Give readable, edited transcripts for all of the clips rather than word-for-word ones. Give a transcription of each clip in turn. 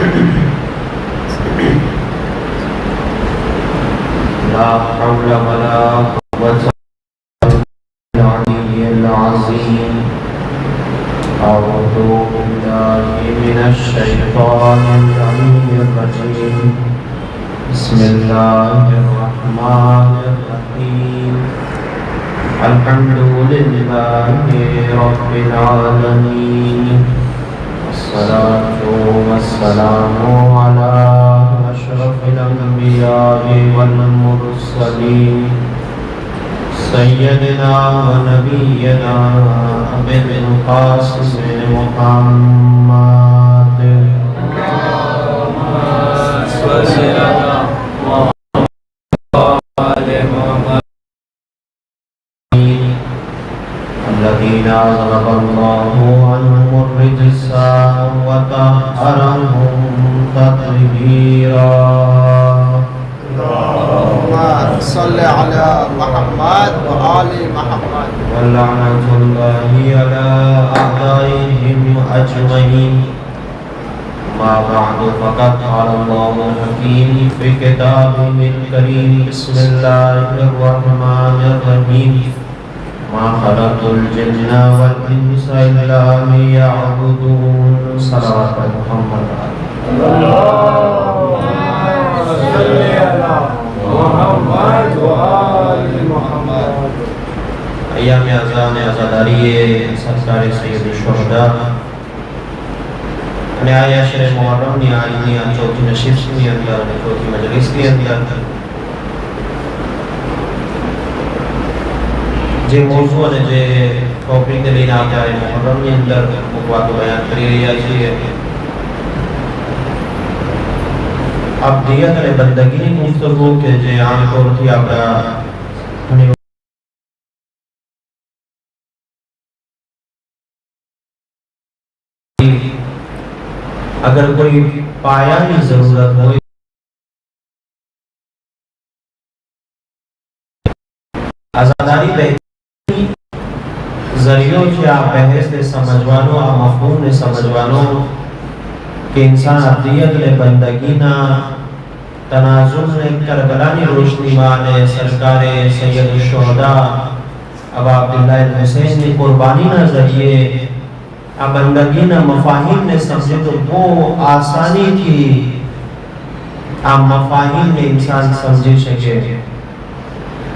لا حول ولا قوة إلا بالله العظيم. أعوذ بالله من الشيطان الرجيم. بسم الله الرحمن الرحيم. الحمد لله رب العالمين، والصلاة والسلام على أشرف الأنبياء والمرسلين سيدنا ونبينا أبي القاسم محمد الذين أذهب الله عنهم الرجس وطهرهم تطهيرا. اللهم صل على محمد وآل محمد. ولعنة الله على أعدائهم أجمعين. ما بعد فقد قال الله الحكيم في كتابه الكريم. بسم الله الرحمن الرحيم. ما خلقت الجن والإنس إلا ليعبدون. صلوات محمد. اللهم صل على محمد وآل محمد. أيام अज़ान आज़ादारी सरकार सैयद शुहदा અને આ આશરે મુહર્રમની આજની આ ચોથી નશીબની અંદર અને ચોથી મજલિસની અંદર જે મૌજૂ અને જે ટોપિકને લઈને આપણે મુહર્રમની અંદર અમુક વાતો બયાન કરી રહ્યા છીએ. અબદિયત અને બંદગીની ગુફ્તગુ કે જે આમ તौरથી આપણા ઘણી अगर कोई पायानी जरूरत हो आजादारी बेहतरी जरियो છે આ બહેસ ને સમજવાનો, આ મફહૂમ ને સમજવાનો કે ઇન્સાન અબદિયત ને બંદગીના તનાઝુલ ને કરબલાની રોશનીમાં અને સરકારે સૈયદ શુહદા અબા અબ્દુલ્લાહ હુસૈન ની કુરબાનીના જરિયે आ बंदगी ना मफाहिम ने समझे तो वो आसानी थी आ मफाहिम ने इंसान समझी सके.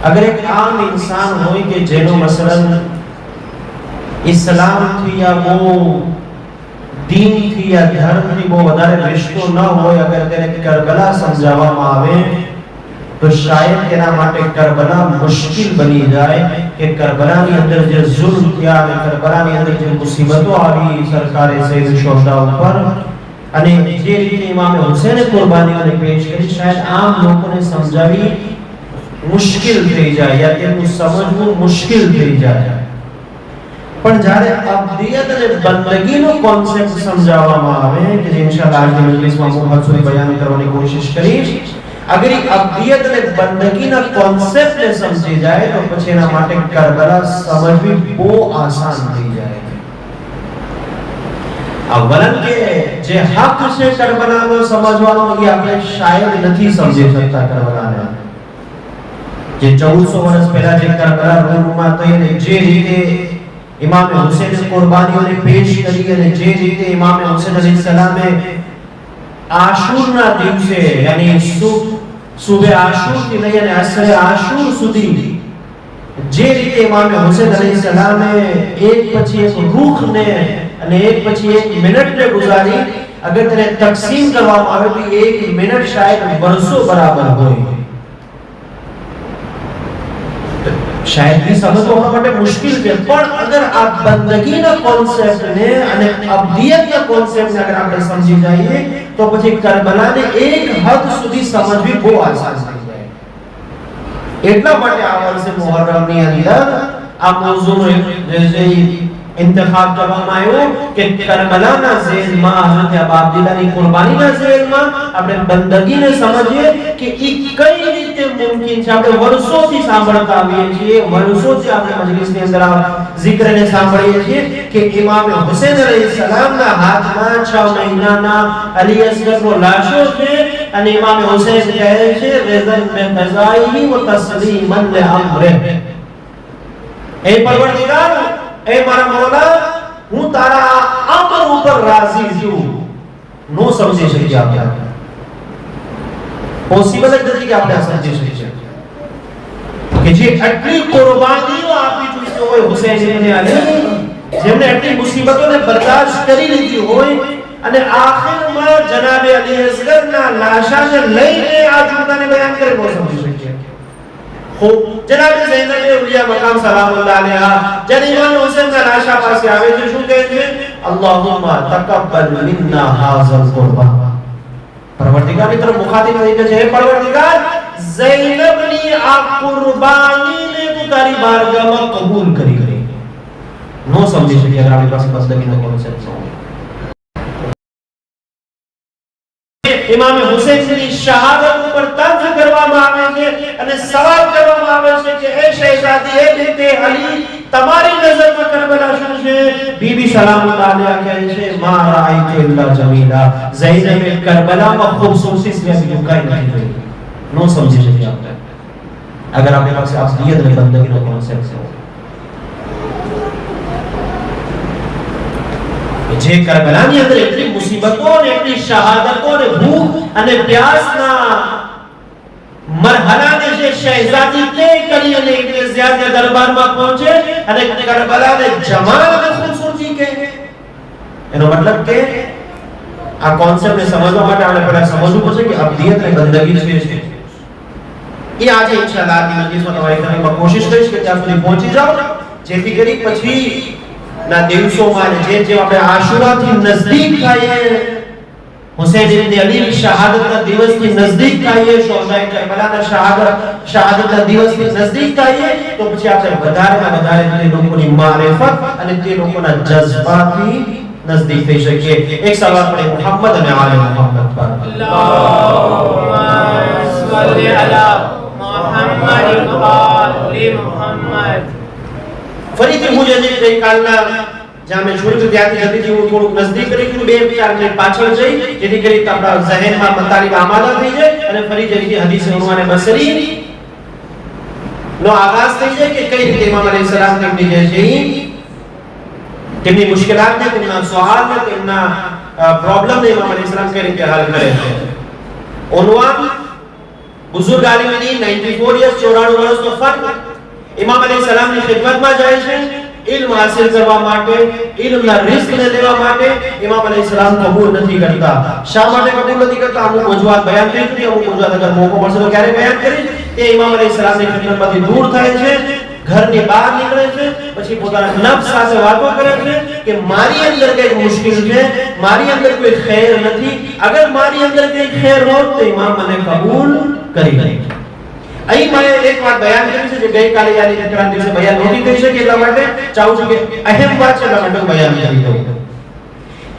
अगर एक आम इंसान हो कि जेनो मसलन इस्लाम थी या वो दीन थी या धर्म थी वो वधारे रिश्तो न हो, अगर तेरे करबला समझावा में आवे तो शायद तेरा माटे करबला मुश्किल बनी जाए कि करबला ની અંદર જે जुल्म किया અને કરબલા ની અંદર જે મુસીબતો આવી સરકારે સૈયદ શુહદા ઉપર અને જે રીતે ઇમામ હુસૈન કુરબાનીઓને પેશ કરી શાયદ આમ લોકોને સમજાવી મુશ્કેલ થઈ જાય યા તેનું સમજવું મુશ્કેલ થઈ જાય. પણ જ્યારે અબદિયત અને બંદગીનો કોન્સેપ્ટ સમજાવવામાં આવે કે ઇન્શાઅલ્લાહ આજની મજલિસમાં હું હજુ બયાન કરવાની કોશિશ કરીશ. अगर अब्दियत ने बंदगी ना कॉन्सेप्ट ने समझी जाए तो પછી એના માટે કરબલા સમજવી બહુ આસાન થઈ જાય. અવલન કે જે હક છે કરબલાનો સમજવાનો એ આપણે શાયદ નથી સમજી શકતા. કરબલાને જે 1400 વર્ષ પહેલા જે કરબલા રૂમાં થઈ ને જે રીતે ઇમામ હુસૈન કુરબાનીઓને પેશ કરી અને જે રીતે ઇમામ હુસૈન અલૈહિસ્સલામે આશુરના દિવસે યાની સુબહ આશુર થી લઈને અસર આશુર સુધી જે રીતે ઇમામ હુસૈન અલૈહિસ્સલામે એક પછી એક રૂખ ને અને એક પછી એક મિનિટ ને ગુજારી, અગર તેને તકસીમ કરવામાં આવે તો એક મિનિટ શાયદ વર્ષો બરાબર હોય. शायद भी समझना માટે મુશ્કેલ છે. પણ અગર આ બંદગીના કોન્સેપ્ટ ને અને અબદિયતના કોન્સેપ્ટ ને અગર આપણે સમજી જઈએ તો પછી કરબલાને એક હદ સુધી સમજવી બહુ આસાન થઈ જાય. એટલા માટે આ વર્ષે મુહર્રમની અંદર આ મૌઝૂનો જે इंतखाब કરવામાં આવ્યો કે કરબલાના જેલમાં હઝરત અબુ અબ્દુલ્લાહની કુરબાનીના જેલમાં આપણે બંદગીને સમજીએ કે ઈ કઈ રીતે મુમકિન છે. આપણે વર્ષોથી સાંભળતા આવીએ છીએ, વર્ષોથી આપણે મજલિસની અંદર આ zikરને સાંભળીએ છીએ કે ઇમામ હુસૈન અલૈહિસ્સલામના હાથમાં 6 મહિનાના અલી અસગરનો લાશો છે અને ઇમામ હુસૈન કહે છે રઝન મે કઝાઈ વ તસ્લીમન લે અમરે, એ પરવરદિગાર, એ મારા મૌલા, હું તારા અમર ઉપર રાજી છું. નો સમજી શકીએ આપણે, પોસિબલ જ નથી કે આપણે સમજી શકીએ કે જે આટલી કુરબાનીઓ આપી ચૂક્યો હોય હુસૈન ઇબ્ન અલી, જેમને આટલી મુસીબતોને બરદાશ્ત કરી લીધી હોય અને આખિરમાં જનાબે અલી અસગરના લાશાને લઈને આ જુમલાને બયાન કરે, નો સમજી શકીએ. खूब जनाब ज़ैनब उलिया मकाम सलामुल्लाह अलैहा जब इमाम हुसैन का लाशा पास आवे तो શું કહે છે? अल्लाहुम्मा तकब्बल मिन्ना हाज़ल कुर्बा. परवरदिगार की तरफ मुखातिब तरीके से, परवरदिगार ज़ैनबની આ કુરબાનીને તું તારી બારગાહમાં કબૂલ કરી. નો સમજી શકી અગર આપણી પાસે બંદગીનો કોન્સેપ્ટ હોય. इमाम हुसैन की शहादत पर तंज કરવામાં આવે છે અને સવાલ કરવામાં આવે છે કે એ શહેજાદી, એ બેટે અલી, તમારી નજરમાં કરબલા શું છે? બીબી સલામુલ્લાહ અલૈહા કહે છે મા રાઈતુ ઇલ્લા જમીલા. ઝૈનબે કરબલામાં ખૂબસૂરતી સિવાય બીજું કાંઈ નથી જોયું. નો સમજી શકી આપણે અગર આપણી પાસે અફદિયત અને બંદગીનો કોન્સેપ્ટ છે. જે કરબલાની અંદર એટલી મુસીબતો અને એટલી શહાદતો અને ભૂખ અને પ્યાસના મરહલાને જે શહેઝાદી તય કરી અને ઇબ્ન ઝિયાદના દરબારમાં પહોંચે અને કરબલાને જમાલ અને ખૂબસૂરતી કહે. એનો મતલબ કે આ કોન્સેપ્ટને સમજવા માટે આપણે પહેલા સમજવું પડશે કે અબદિયત અને બંદગી શું છે. એ આજે ઇન્શાઅલ્લાહ આજની મજલિસમાં તમારી તરફમાં કોશિશ કરીશ કે ત્યાં સુધી પહોંચી જાઓ, જેથી કરી પછી ના દિવસોમાં જે આપણે આશુરાથી નજદીક થઈએ, હુસૈન ઇબ્ન અલીની શહાદતના દિવસથી નજદીક થઈએ, શોહદાએ કરબલાના શહાદતના દિવસથી નજદીક થઈએ, તો પછી આપણે વધારેમાં વધારે તે લોકોની મારિફત અને તે લોકોના જઝબાથી નજદીક થઈ શકીએ. એક સવાલ પડે મુહમ્મદ અને આલે મુહમ્મદ પર. અલ્લાહુમ્મા સલ્લી અલા મુહમ્મદ વ આલે મુહમ્મદ. ફરીથી હું જે ગઈકાલના જ્યાં મેં છોડ્યું ત્યાંથી જલ્દીથી હું થોડુંક નજદીક કરી દીધું, 2-4 મિનિટ પાછળ જઈ, જેથી કરી આપણા ઝહેનમાં મતાલીબ આમાદા થઈ જાય અને ફરી જલ્દી હદીસ ઉન્વાને બસરી નો આગાઝ થઈ જાય કે કઈ રીતે ઇમામ અલૈહિસ્સલામ તેમની જે છે તેમની મુશ્કેલાતને, તેમના સવાલને, તેમના પ્રોબ્લેમને ઇમામ અલૈહિસ્સલામ કઈ રીતે હલ કરે છે. ઉન્વાન બુઝુર્ગ આલિમ ની 94 યર્સ 94 વર્ષનો ફર્ક ઇમામ અલૈહિસ્સલામની ખિદમતમાં જાય છે ઇલ્મ હાસિલ કરવા માટે, ઇલ્મના રિસ્કને લેવા માટે. ઇમામ અલૈહિસ્સલામ કબૂલ નથી કરતા. શા માટે કબૂલ નથી કરતા? અમુક વજૂહાત બયાન કરી હતી, અમુક વજૂહાત અગર મોકો મળશે તો ક્યારે બયાન કરીશ. તે ઇમામ અલૈહિસ્સલામની ખિદમતમાંથી દૂર થાય છે, ઘરની બહાર નીકળે છે, પછી પોતાના નફ્સ સાથે વાતો કરે છે કે મારી અંદર કંઈક મુશ્કેલ છે, મારી અંદર કોઈ ખૈર નથી. અગર મારી અંદર કંઈક ખૈર હોત તો ઇમામ મને કબૂલ કરી લે. અહીં મેં એક વાત બયાન કરી છે જે ગઈકાલે યાની ઇકરામ દિવસે બયાન નહોતી થઈ શકે, એટલા માટે ચાહું છું કે અહેમ વાત છે, એટલા માટે હું બયાન કરી દઉં.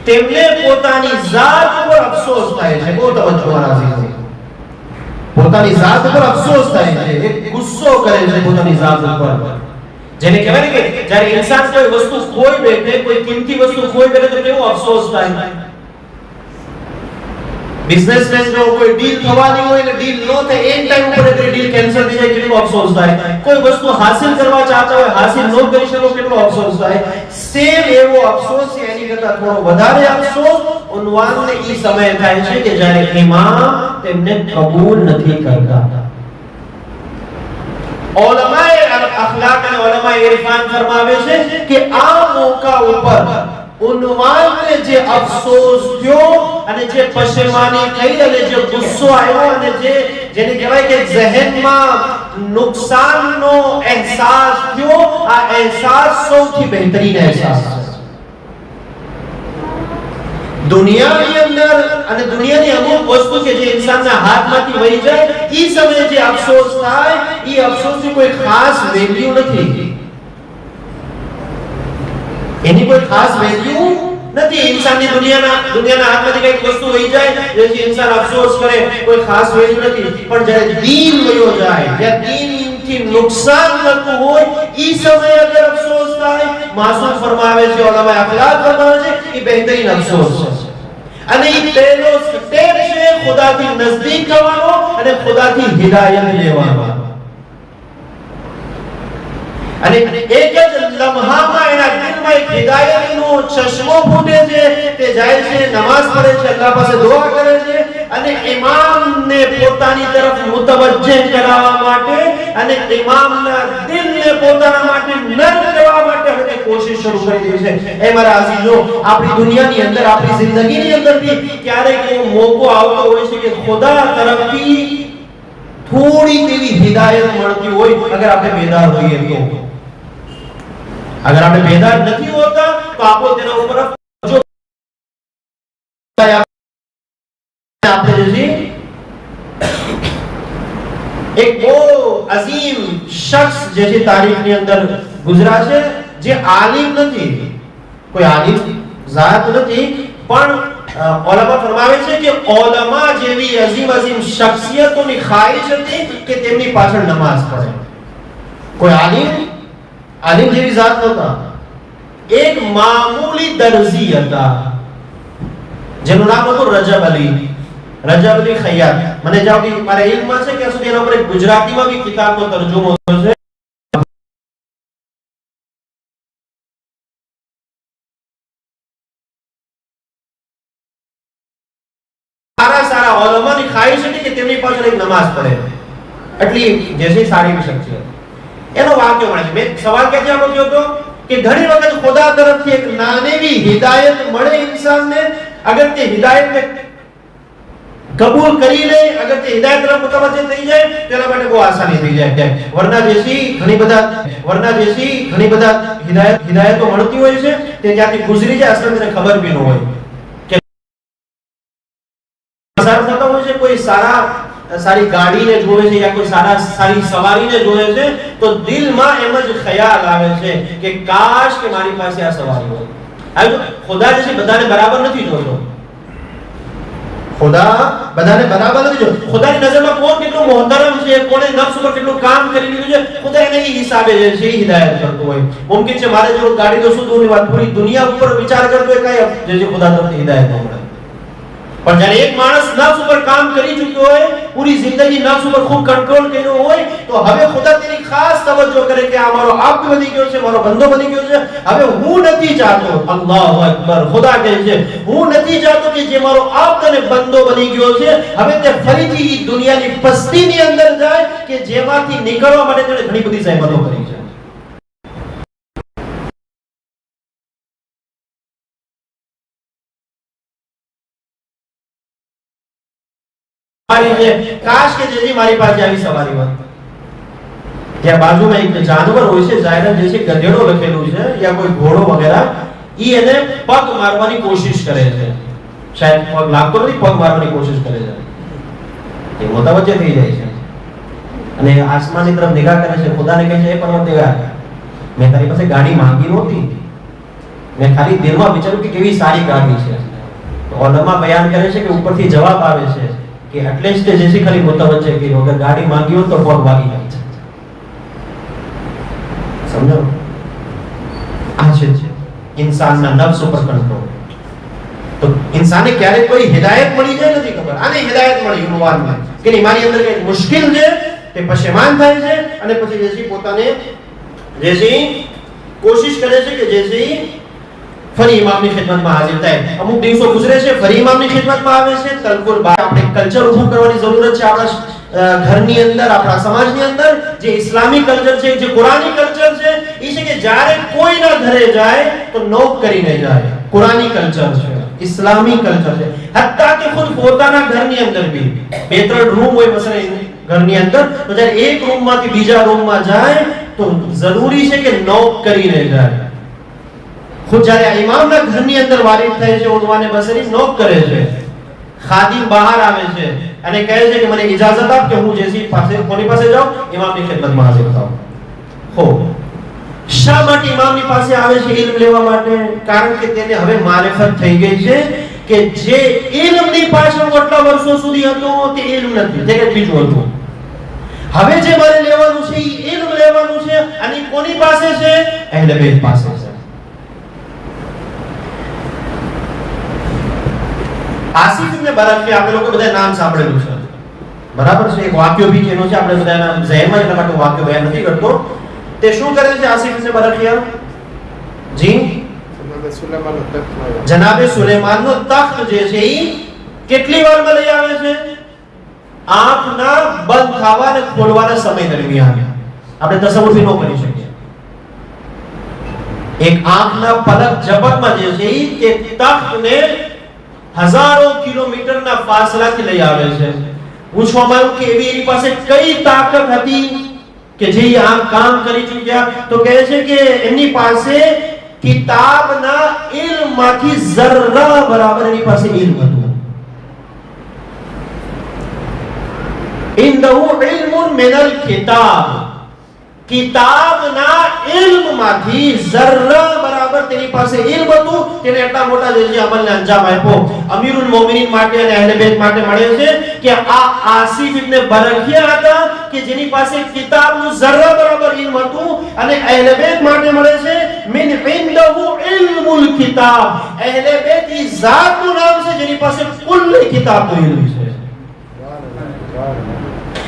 તેમને પોતાની જાત પર અફસોસ થાય છે. બહુ તવજ્જો મારા છે. પોતાની જાત પર અફસોસ થાય છે, એક ગુસ્સો કરે છે પોતાની જાત ઉપર. જેને કહેવાય કે જ્યારે ઇન્સાન કોઈ વસ્તુ ખોઈ બેઠે, કોઈ કિંમતી વસ્તુ ખોઈ બેઠે તો કેવો અફસોસ થાય. બિઝનેસમેન જો કોઈ ડીલ થવાની હોય ને ડીલ નો થાય, એક ટાઈમ ઉપર એ ડીલ કેન્સલ થઈ જાય, કેટલો અફસોસ થાય. કોઈ વસ્તુ હાસિલ કરવા ચાહતા હોય, હાસિલ ન કરી શકો, કેટલો અફસોસ થાય. સેમ એવો અફસોસ એની કરતા થોડો વધારે અફસોસ ઉન્વાનને ઈ સમય થાય છે કે જ્યારે ઇમામ તેમને કબૂલ નથી કરતા. ઉલમાએ અખલાક અને ઉલમાએ ઇરફાન ફરમાવે છે કે આ મોકા ઉપર ઉન્વાનને જે અફસોસ થયો અને જે પશેમાની થઈ અને જે ગુસ્સો આવ્યો અને જેને કહેવાય કે ઝહેનમાં નુકસાનનો અહેસાસ થયો, આ અહેસાસ સૌથી બહેતરીન અહેસાસ છે. દુનિયાની અંદર અને દુનિયાની અમુક વસ્તુ કે જે ઇન્સાનના હાથમાંથી વહી જાય, ઈ સમયે જે અફસોસ થાય, ઈ અફસોસની કોઈ ખાસ વેલ્યુ નથી. એની કોઈ ખાસ વેલ્યુ નથી. ઇન્સાનની દુનિયાના હાથમાંથી કઈક વસ્તુ વહી જાય જેથી ઇન્સાન અફસોસ કરે, કોઈ ખાસ વેલ્યુ નથી. પણ જ્યારે દીન વયો જાય, જ્યારે દીનથી નુકસાન થતું હોય ઈ સમયે અગર અફસોસ થાય, માસૂમ ફરમાવે છે, ઉલમાએ અખલાક ફરમાવે છે એ બહેતરીન અફસોસ છે. અને ઈ પહેલો સ્ટેપ છે ખુદાથી નજદીક થવાનો અને ખુદાથી હિદાયત લેવાનો. અને એક જ લમ્હામાં એના દિલમાં એક હિદાયતનો ચશ્મો ફૂટે છે. તે જાય છે, નમાઝ પડે છે, અલ્લાહ પાસે દુઆ કરે છે અને ઇમામને પોતાની તરફ મુતવજ્જહ કરાવવા માટે અને ઇમામના દિલને પોતાના માટે નર્મ કરવા માટે હવે કોશિશ શરૂ કરી દે છે. એ મારા અઝીઝો, આપણી દુનિયાની અંદર, આપણી જિંદગીની અંદર બી ક્યારેક એવો મોકો આવતો હોય છે કે ખુદા તરફથી થોડી તેવી હિદાયત મળતી હોય અગર આપણે બેદાર હોઈએ તો. अगर आपने बेदार नहीं होता तो आपको तेरा ऊपर जो आपने जैसी एक वो अजीम शख्स जैसी तारीख ની અંદર गुजरा છે જે આલિમ નથી, કોઈ આલિમ ઝાત નથી, પણ ઉલમા ફરમાવે છે કે ઉલમા જેવી અઝીમ શખ્સિયતોની ખ્વાહિશ હતી કે તેમની પાછળ નમાઝ પડે. કોઈ આલિમ જેવી જાત નહોતા, એક મામૂલી દરજી હતા જેનું નામ હતું રજબ અલી ખૈયાત. મને જ્યાં સુધી મારા ઇલ્મમાં છે કે સુધી એના ઉપર એક ગુજરાતીમાં બી કિતાબનો તરજુમો થયો છે. સારા ઉલમાની ખ્વાહિશ હતી કે તેમની પાછળ એક નમાઝ પડે. એટલી જેસી સારી શખ્સિયત. એનો વાક્ય મળે છે. મેં સવાલ ક્યાંથી આપ્યો હતો કે ઘણી વખત ખુદા તરફથી એક નાનેવી હિદાયત મળે ઇન્સાનને, અગર તે હિદાયતને કબૂલ કરી લે, અગર તે હિદાયત તરફ મુતવજ્જહ થઈ જાય તેના માટે બહુ આસાની થઈ જાય. વરના જેસી ઘણી બધા હિદાયતો મળતી હોય છે તે ત્યાંથી ગુજરી જાય, અસલ તેને ખબર બી ન હોય કે પસાર થતા હોય છે. કોઈ સારી ગાડીને જોવે છે યા કોઈ સારી સવારીને જોવે છે તો દિલમાં એમ જ ખ્યાલ આવે છે કે કાશ કે મારી પાસે આ સવારી હોય. હવે ખુદા જે છે બધાને બરાબર નથી જોતો. ખુદાની નજરમાં કોણ કેટલું મોહતરમ છે, કોણે નફ્સ ઉપર કેટલું કામ કરી લીધું છે, ખુદા એને ઈ હિસાબે જે છે હિદાયત કરતો હોય. મુમકિન છે મારે જો ગાડી તો શું દૂરની વાત, પૂરી દુનિયા ઉપર વિચાર કરતો હોય કઈ જે ખુદા તરફથી હિદાયત ન મળે. પણ જ્યારે એક માણસ નફ્સ ઉપર કામ કરી ચૂક્યો હોય, પૂરી જિંદગી નફ્સ ઉપર ખૂબ કંટ્રોલ કર્યો હોય, તો હવે ખુદા તેની ખાસ તવજ્જો કરે કે આ મારો આબ્દ બની ગયો છે, મારો બંદો બની ગયો છે. હવે હું નથી ચાહતો, અલ્લાહુ અકબર, ખુદા કહે છે હું નથી ચાહતો કે જે મારો આબ્દ અને બંદો બની ગયો છે હવે તે ફરીથી ઈ દુનિયાની પસ્તીની અંદર જાય કે જેમાંથી નીકળવા માટે તેણે ઘણી બધી સહમતો કરી છે. काश के जैसी हमारी पास આવી સવારી હોત. ત્યાં બાજુમાં એક જાનવર હોય છે, જાયરન જે છે ગધેડો લખેલું છે યા કોઈ ઘોડો વગેરે, ઈ એને પગ મારવાની કોશિશ કરે છે. શાયદ પગ લાગતો નથી, પગ મારવાની કોશિશ કરે છે. એ મુતવજ્જહ થઈ જાય છે અને આસમાનની તરફ નિગાહ કરે છે. ખુદાને કહે છે એ પરવરદિગાર, મેં તારી પાસે ગાડી માંગી નહોતી, મેં ખાલી દિલમાં વિચાર્યું કે કેવી સારી ગાડી છે. તો ઉલમા બયાન કરે છે કે ઉપરથી જવાબ આવે છે કે એટલીસ્ટ જેસી ખાલી મુતવજ્જહ કર્યો, અગર ગાડી માંગી હોત તો પગ વાગી જાય છે. સમજો? આ છે ઇન્સાનના નફ્સ ઉપર કંટ્રોલ. તો ઇન્સાને ક્યારે કોઈ હિદાયત મળી જાય નથી ખબર. આને હિદાયત મળી યુવાનમાં કે નહીં, મારી અંદર કઈ મુશ્કેલ છે, તે પશેમાન થાય છે અને પછી જેસી પોતાને જેસી કોશિશ કરે છે કે જેસી ફરી ઇમામની ખિદમતમાં હાજર થાય. અમુક દિવસો ગુજરે છે, ફરી ઇમામની ખિદમતમાં આવે છે. તલકુર બાદ આપણે કલ્ચર ઊભું કરવાની જરૂરત છે આપણા ઘરની અંદર, આપણા સમાજની અંદર. જે ઇસ્લામી કલ્ચર છે, જે કુરાની કલ્ચર છે, એ છે કે જ્યારે કોઈના ઘરે જાય તો નોક કરીને જાય. કુરાની કલ્ચર છે, ઇસ્લામી કલ્ચર છે. હત્તા કે ખુદ પોતાના ઘરની અંદર બી 2-3 રૂમ હોય મસલન ઘરની અંદર, તો જ્યારે એક રૂમમાંથી બીજા રૂમમાં જાય તો જરૂરી છે કે નોક કરીને જાય. ખુદ જ્યારે ઇમામના ઘરની અંદર વારિદ થાય છે, ઉનવાને બસરી નોક કરે છે. ખાદિમ બહાર આવે છે અને કહે છે કે મને ઇજાઝત આપ કે હું જેસી પાસે કોની પાસે જાઉં, ઇમામની ખિદમતમાં હાજર થાઉં. હો શા માટે ઇમામની પાસે આવે છે ઇલ્મ લેવા માટે? કારણ કે તેને હવે મારિફત થઈ ગઈ છે કે જે ઇલ્મની પાછળ કેટલા વર્ષો સુધી હતો તે ઇલ્મ નથી, તે કંઈક બીજું હતું. હવે જે મારે લેવાનું છે એ ઇલ્મ લેવાનું છે, અને કોની પાસે છે? અહેલે બેત પાસે છે. આસિફ ઇબ્ન બરખિયા આપણે લોકો બધા નામ સાંભળેલું છે, બરાબર છે? એક વાક્ય બી એનો છે, આપણે બધાના ઝહેનમાં એટલા માટે વાક્ય બયાન નથી કરતો. તે શું કરે છે આસિફ ઇબ્ન બરખિયા? જી, જનાબે સુલેમાનનો તખ્ત જે છે એ કેટલી વારમાં લઈ આવે છે? આંખના બંધ થવા અને ખોલવાના સમય દરમિયાન. આપણે તસવ્વુર બી ન કરી શકીએ. એક આંખના પલક ઝપકમાં જે છે એ તખ્તને હજારો કિલોમીટરના ફાસલાથી લઈ આવે છે. પૂછવામાં આવ્યું કે એવી એની પાસે કઈ તાકાત હતી કે જે આમ કામ કરી ચૂક્યા? તો કહે છે કે એમની પાસે કિતાબના ઇલ્મમાંથી ઝર્રા બરાબર એની પાસે ઇલ્મ હતું. ઇન્દહુ ઇલ્મુન મિનલ કિતાબ, કિતાબના ઇલ્મમાંથી ઝર્રા બરાબર તેની પાસે ઇલ્મ હતું. તેને એટલા મોટા જે અમલને અંજામ આપ્યો. અમીરુલ મોમિનીન માટે અને અહેલે બેત માટે મળે છે કે આ આસિફ ઇબ્ન બરખિયા હતા કે જેની પાસે કિતાબનું ઝર્રા બરાબર ઇલ્મ હતું, અને અહેલે બેત માટે મળે છે મિન ઇન્દહુ ઇલ્મુલ કિતાબ. અહેલે બેત એ ઝાતનું નામ છે જેની પાસે કુલ્લી કિતાબનું ઇલ્મ છે.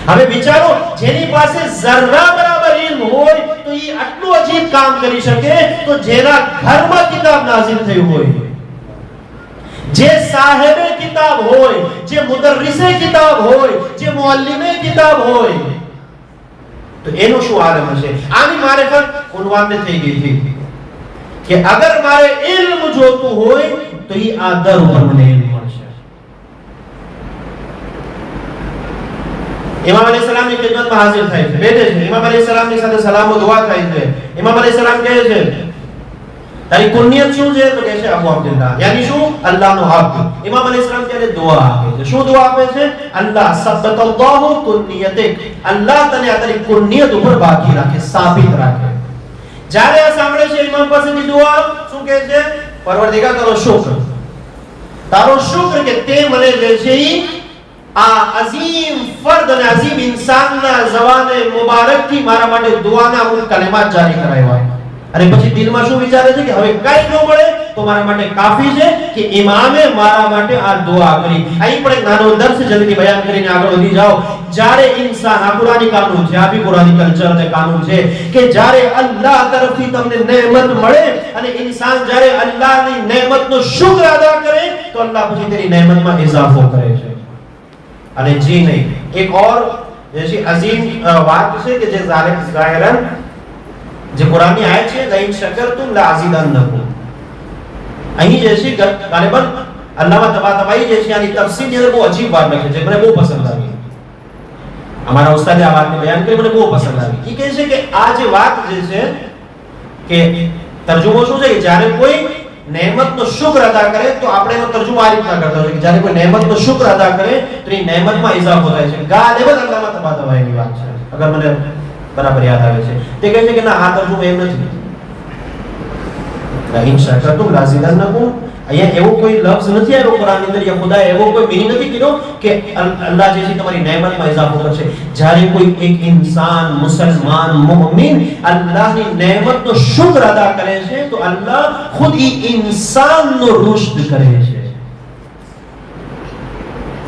હવે વિચારો, જેની પાસે ઝર્રા બરાબર ઇલ્મ હોય તો એ આટલું અજીબ કામ કરી શકે, તો જેના ઘરમાં કિતાબ નાઝિલ થઈ હોય, જે સાહેબે કિતાબ હોય, જે મુદર્રિસે કિતાબ હોય, જે મુઅલ્લિમે કિતાબ હોય, તો એનું શું આલમ હશે? આની મારિફત ઉન્વાનને થઈ ગઈ હતી કે અગર મારે ઇલ્મ જોતું હોય તો એ આ દર ઉપર મને ઇલ્મ મળશે. ઇમામ અલૈહિસ્સલામ ની ખિદમતમાં હાજર થાય છે, બેઠે છે. ઇમામ અલૈહિસ્સલામ ની સાથે સલામ ઓ દુઆ થાય છે. ઇમામ અલૈહિસ્સલામ કહે છે તારી કુનિયત શું છે? તો કહે છે અબુ અબ્દુલ્લાહ, યાની શું? અલ્લાહનો હક. ઇમામ અલૈહિસ્સલામ ત્યારે દુઆ આપે છે. શું દુઆ આપે છે? અલ્લાહ સબ્બતલ્લાહુ કુનિયતિક, અલ્લાહ તને આ તારી કુનિયત ઉપર બાકી રાખે, સાબિત રાખે. જ્યારે આ સાંભળે છે ઇમામ પાસેની દુઆ, શું કહે છે? પરવરદિગાર તારો શુક્ર, તારો શુક્ર કે તે મને જે છે આ અઝીમ ફર્દ અને અઝીમ ઇન્સાનના ઝબાને મુબારકથી મારા માટે દુઆના અમુક કલેમાત જારી કરાવ્યા. અને પછી દિલમાં શું વિચારે છે કે હવે કઈ ન મળે તો મારા માટે કાફી છે કે ઇમામે મારા માટે આ દુઆ કરી. અહીં પણ એક નાનો દર્શ જલ્દી બયાન કરીને આગળ વધી જાઓ. જ્યારે ઇન્સાન, આ કુરાની કાનૂન છે, આ બી કુરાની કલ્ચર અને કાનૂન છે કે જ્યારે અલ્લાહ તરફથી તમને નેમત મળે અને ઇન્સાન જ્યારે અલ્લાહની નેમતનો શુક્ર અદા કરે તો અલ્લાહ પછી તેની નેમતમાં ઇઝાફો કરે છે. અને જી નહીં, એક ઓર જैसी અઝીમ વાત છે કે જે ઝાહિરન જે કુરાની આયત છે લઈન શકરતુમ લાઝીદન્નકુમ, અહીં જैसी ગાલિબન અલ્લામા તબાતબાઈ જે છે આની તફસીર ની અંદર બહુ અજીબ વાત લખી છે, મને બહુ પસંદ આવી. અમારા ઉસ્તાદે આ વાતને બયાન કરી, મને બહુ પસંદ આવી. એ કહે છે કે આ જે વાત જે છે કે તર્જુમો શું છે કે જ્યારે કોઈ નેમતનો શુક્ર અદા કરે તો આપણે એનો તર્જુમો આ રીતના કરતા હોય કે જ્યારે કોઈ નેમતનો શુક્ર અદા કરે તો એ નેમતમાં ઇઝાફો થાય છે. ગાલિબન અલ્લામા તબાતબાઈની વાત છે, અગર મને બરાબર યાદ આવે છે. તે કહે છે કે ના, આ તર્જુમો એમ નથી. લઈન શકરતુમ લાઝીદન્નકુમ, અહીંયા એવો કોઈ લફ્ઝ નથી આવ્યો કુરાનની અંદર, યા ખુદાએ એવો કોઈ મીનિંગ નથી કીધો કે અલ્લાહ જે છે તમારી નેમતમાં ઇઝાફો કરશે. જ્યારે કોઈ એક ઇન્સાન, મુસલમાન, મુમિન અલ્લાહની નેમતનો શુક્ર અદા કરે છે તો અલ્લાહ ખુદ ઈ ઇન્સાનનો રૂશ્દ કરે છે,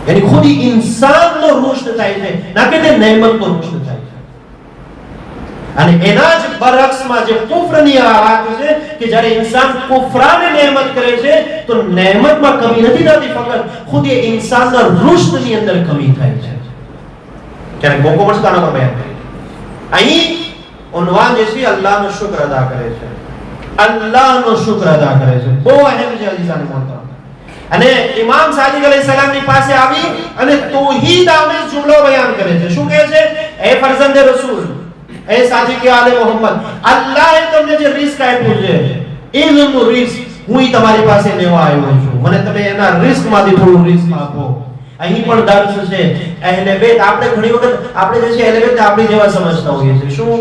યાની ખુદ ઈ ઇન્સાનનો રૂશ્દ થાય છે, ના કે તે નેમતનો રૂશ્દ થાય છે. અને એના જ બરઅક્સમાં જે કુફરની વાત છે કે જ્યારે ઇન્સાન કુફરાને નેમત કરે છે તો નેમતમાં કમી નથી થતી, ફક્ત ખુદ એ ઇન્સાનના રૂશ્દની અંદર કમી થાય છે. ત્યારે મોકો મળશે આના પર બયાન કરીએ. અહીં ઉન્વાન જે છે અલ્લાહનો શુક્ર અદા કરે છે, અલ્લાહનો શુક્ર અદા કરે છે. બહુ અહેમ છે અઝીઝાન મોહતરમ. અને ઇમામ સાદિક અલૈહિસ્સલામ ની પાસે આવી અને તૌહીદ આમેજ જુમલો બયાન કરે છે. શું કહે છે? એ ફરઝંદે રસૂલ, એ સાદી કે આલે મોહમ્મદ, અલ્લાહે તમને જે રિસ્ક આપ્યું છે, ઇલ્મનું રિસ્ક, હું તમારી પાસે લેવા આવ્યો છું, મને તમે એના રિસ્કમાંથી થોડું રિસ્ક આપો. અહીં પણ દર્શ છે. અહેલે બેત, આપણે ઘણી વખત આપણે જે છે અહેલે બેત આપણી જેવા સમજતા હોઈએ છીએ. શું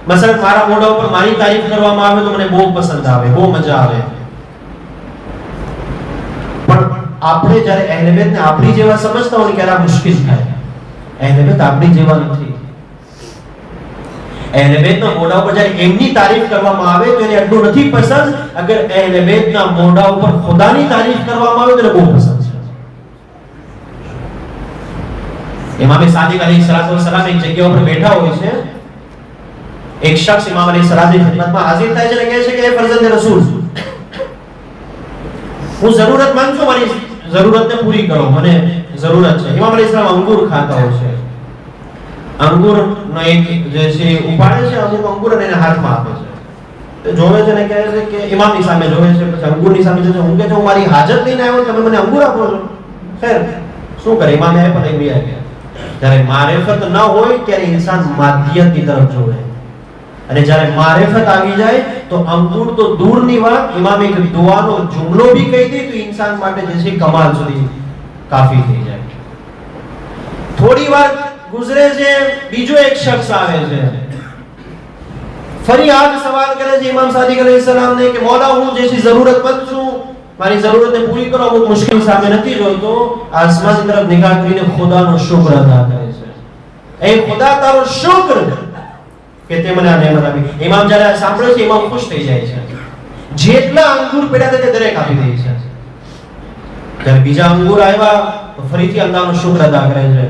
મસલન મારા મોઢા ઉપર મારી તારીફ કરવામાં આવે તો મને બહુ પસંદ આવે, બહુ મજા આવે. પણ આપણે જ્યારે અહેલે બેતને આપણી જેવા સમજતા હોય ત્યારે આ મુશ્કેલ થાય. અહેલે બેત આપણી જેવા નથી. અહેલે બેતના મોઢા ઉપર જ્યારે એમની તારીફ કરવામાં આવે તો એને એટલું નથી પસંદ. અગર અહેલે બેતના મોઢા ઉપર ખુદાની તારીફ કરવામાં આવે તો એને બહુ પસંદ છે. ઇમામ સાદિક અલૈહિસ્સલામ એક જગ્યા ઉપર બેઠા હોય છે. એક શખ્સ ઇમામ અલૈહિસ્સલામની ખિદમતમાં હાજર થાય છે અને કહે છે કે એ ફરજંદ રસૂલ, હું જરૂરતમંદ છું, મારી જરૂરતને પૂરી કરો, મને જરૂરત છે. ઇમામ અલૈહિસ્સલામ અંગૂર ખાતા હોય છે. અંગૂરનો એક જે છે ઉપાડે છે, અમુક અંગૂર અને એને હાથમાં આપે છે. તો જોવે છે ને કહે છે કે ઇમામની સામે જોવે છે, પછી અંગૂરની સામે જોવે છે. હું કહે છે હું મારી હાજત લઈને આવ્યો, તમે મને અંગૂર આપો છો. ખેર શું કરે, ઇમામે પણ એમ બી આવ્યા. જ્યારે મારિફત ન હોય ત્યારે ઇન્સાન માદિયતની તરફ જોવે, અને જ્યારે મારિફત આવી જાય તો અંગૂર તો દૂરની વાત, ઇમામ એક દુઆનો જુમલો બી કહી દે તો ઇન્સાન માટે જે છે કમાલ સુધી કાફી થઈ જાય. થોડી વાર ગુજરે છે, બીજો એક શખ્સ આવે છે, ફરી આ જ સવાલ કરે છે ઇમામ સાદિક અલૈહિસ્સલામને કે મૌલા હું જે છે જરૂરતમંદ છું, મારી જરૂરતને પૂરી કરો, અમુક મુશ્કેલ સામે નથી જોતો. આસમાન તરફ નિગાહ કરીને ખુદાનો શુક્ર અદા કરે છે. એ ખુદા તારો શુક્ર કે તે મને આ નેમત આપી. ઇમામ જ્યારે સાંભળે છે ઇમામ ખુશ થઈ જાય છે. જેટલા અંગૂર પડ્યા હતા તે દરેક આપી દે છે. જ્યારે બીજા અંગૂર આવ્યા તો ફરીથી અલ્લાહનો શુક્ર અદા કરે છે.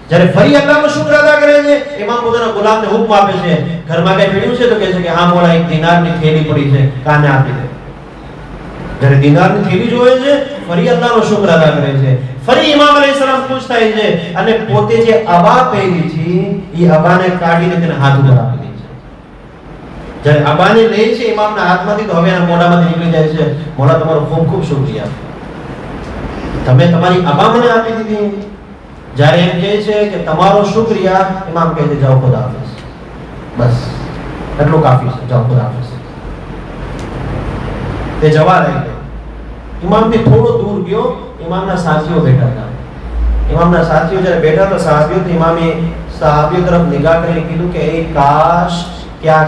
જ્યારે ફરી અલ્લાહનો શુક્ર અદા કરે છે, ઇમામ પોતાના ગુલામને હુકમ આપે છે, ઘરમાં કઈ પડ્યું છે તો કહે છે કે હા મોલા એક દિનારની થેલી પડી છે, કાને આપી દે. જ્યારે દિનારની થેલી જોવે છે, ફરી અલ્લાહનો શુક્ર અદા કરે છે. ફરી ઇમામ અલૈહિસ્સલામ ખુશ થાય છે અને પોતે જે અબા પહેરી હતી એ અબાને કાઢીને તેને હાથ ઉપર આપી દે છે. જ્યારે અબાને લે છે ઇમામના હાથમાંથી તો હવે એના મોઢામાંથી નીકળી જાય છે, મોલા તમારો ખૂબ ખૂબ શુક્રિયા, તમે તમારી અબા મને આપી દીધી. જ્યારે એમ કહે છે કે તમારો શુક્રિયા, ઇમામ કહે છે જાઓ ખુદા હાફિઝ, બસ એટલું કાફી છે, જાઓ ખુદા હાફિઝ. તે જવા રહી ગયો. ઇમામથી થોડો દૂર ગયો, ઇમામના સાથીઓ બેઠા હતા. ઇમામના સાથીઓ જ્યારે બેઠા હતા સહાબીઓ, તો ઇમામે સહાબીઓ તરફ નિગાહ કરીને કીધું કે એ કાશ કે આ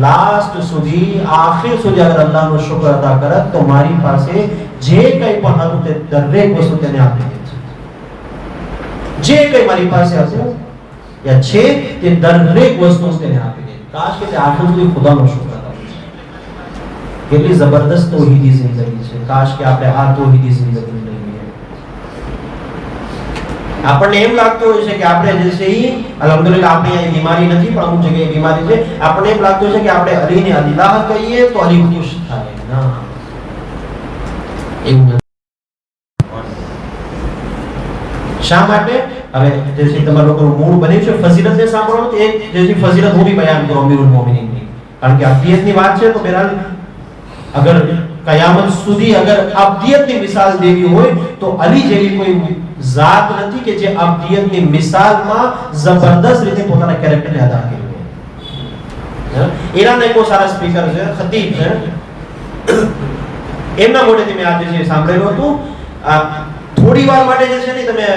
લાસ્ટ સુધી, આખિર સુધી અગર અલ્લાહનો શુક્ર અદા કરત તો મારી પાસે જે કંઈ પણ હતું તે દરેક વસ્તુ તેને આપી દે છે. જે કંઈ મારી પાસે હતું યા છે તે દરેક વસ્તુ તેને આપી દે. કાશ કે તે આખિર સુધી ખુદાનો શુક્ર અદા કરે. કેટલી જબરદસ્ત તૌહીદી જિંદગી છે. કાશ કે આપણે આ તૌહીદી જિંદગી લઈએ. આપણને એમ લાગતું હોય છે કે આપણે જે છે એ અલ્હમ્દુલિલ્લાહ આપણી અહીં બીમારી નથી, પણ અમુક જગ્યાએ બીમારી છે. આપણને એમ લાગતું છે કે આપણે અલીને અલ્લાહ કહીએ તો અલી ખુશ થાય. ના, એવું નથી. શા માટે? હવે જે છે તમારા લોકોનું મૂળ બન્યું છે ફઝીલતને સાંભળો તો એક જે છે ફઝીલત હું બી બયાન કરું અમીરુલ મોમિનીનની, કારણ કે અબ્દિયતની વાત છે. તો બહેરહાલ અગર કયામત સુધી અગર અબ્દિયતની મિસાલ દેવી હોય તો અલી જેવી કોઈ ઝાત નથી કે જે અબ્દિયતની મિસાલમાં જબરદસ્ત રીતે પોતાના કેરેક્ટરને અદા કર્યું હોય. ઈરાનના એક બહુ સારા સ્પીકર છે, ખતીબ છે, એમના મોઢેથી મેં આજે જે સાંભળેલું હતું. થોડી વાર માટે જે છે ને તમે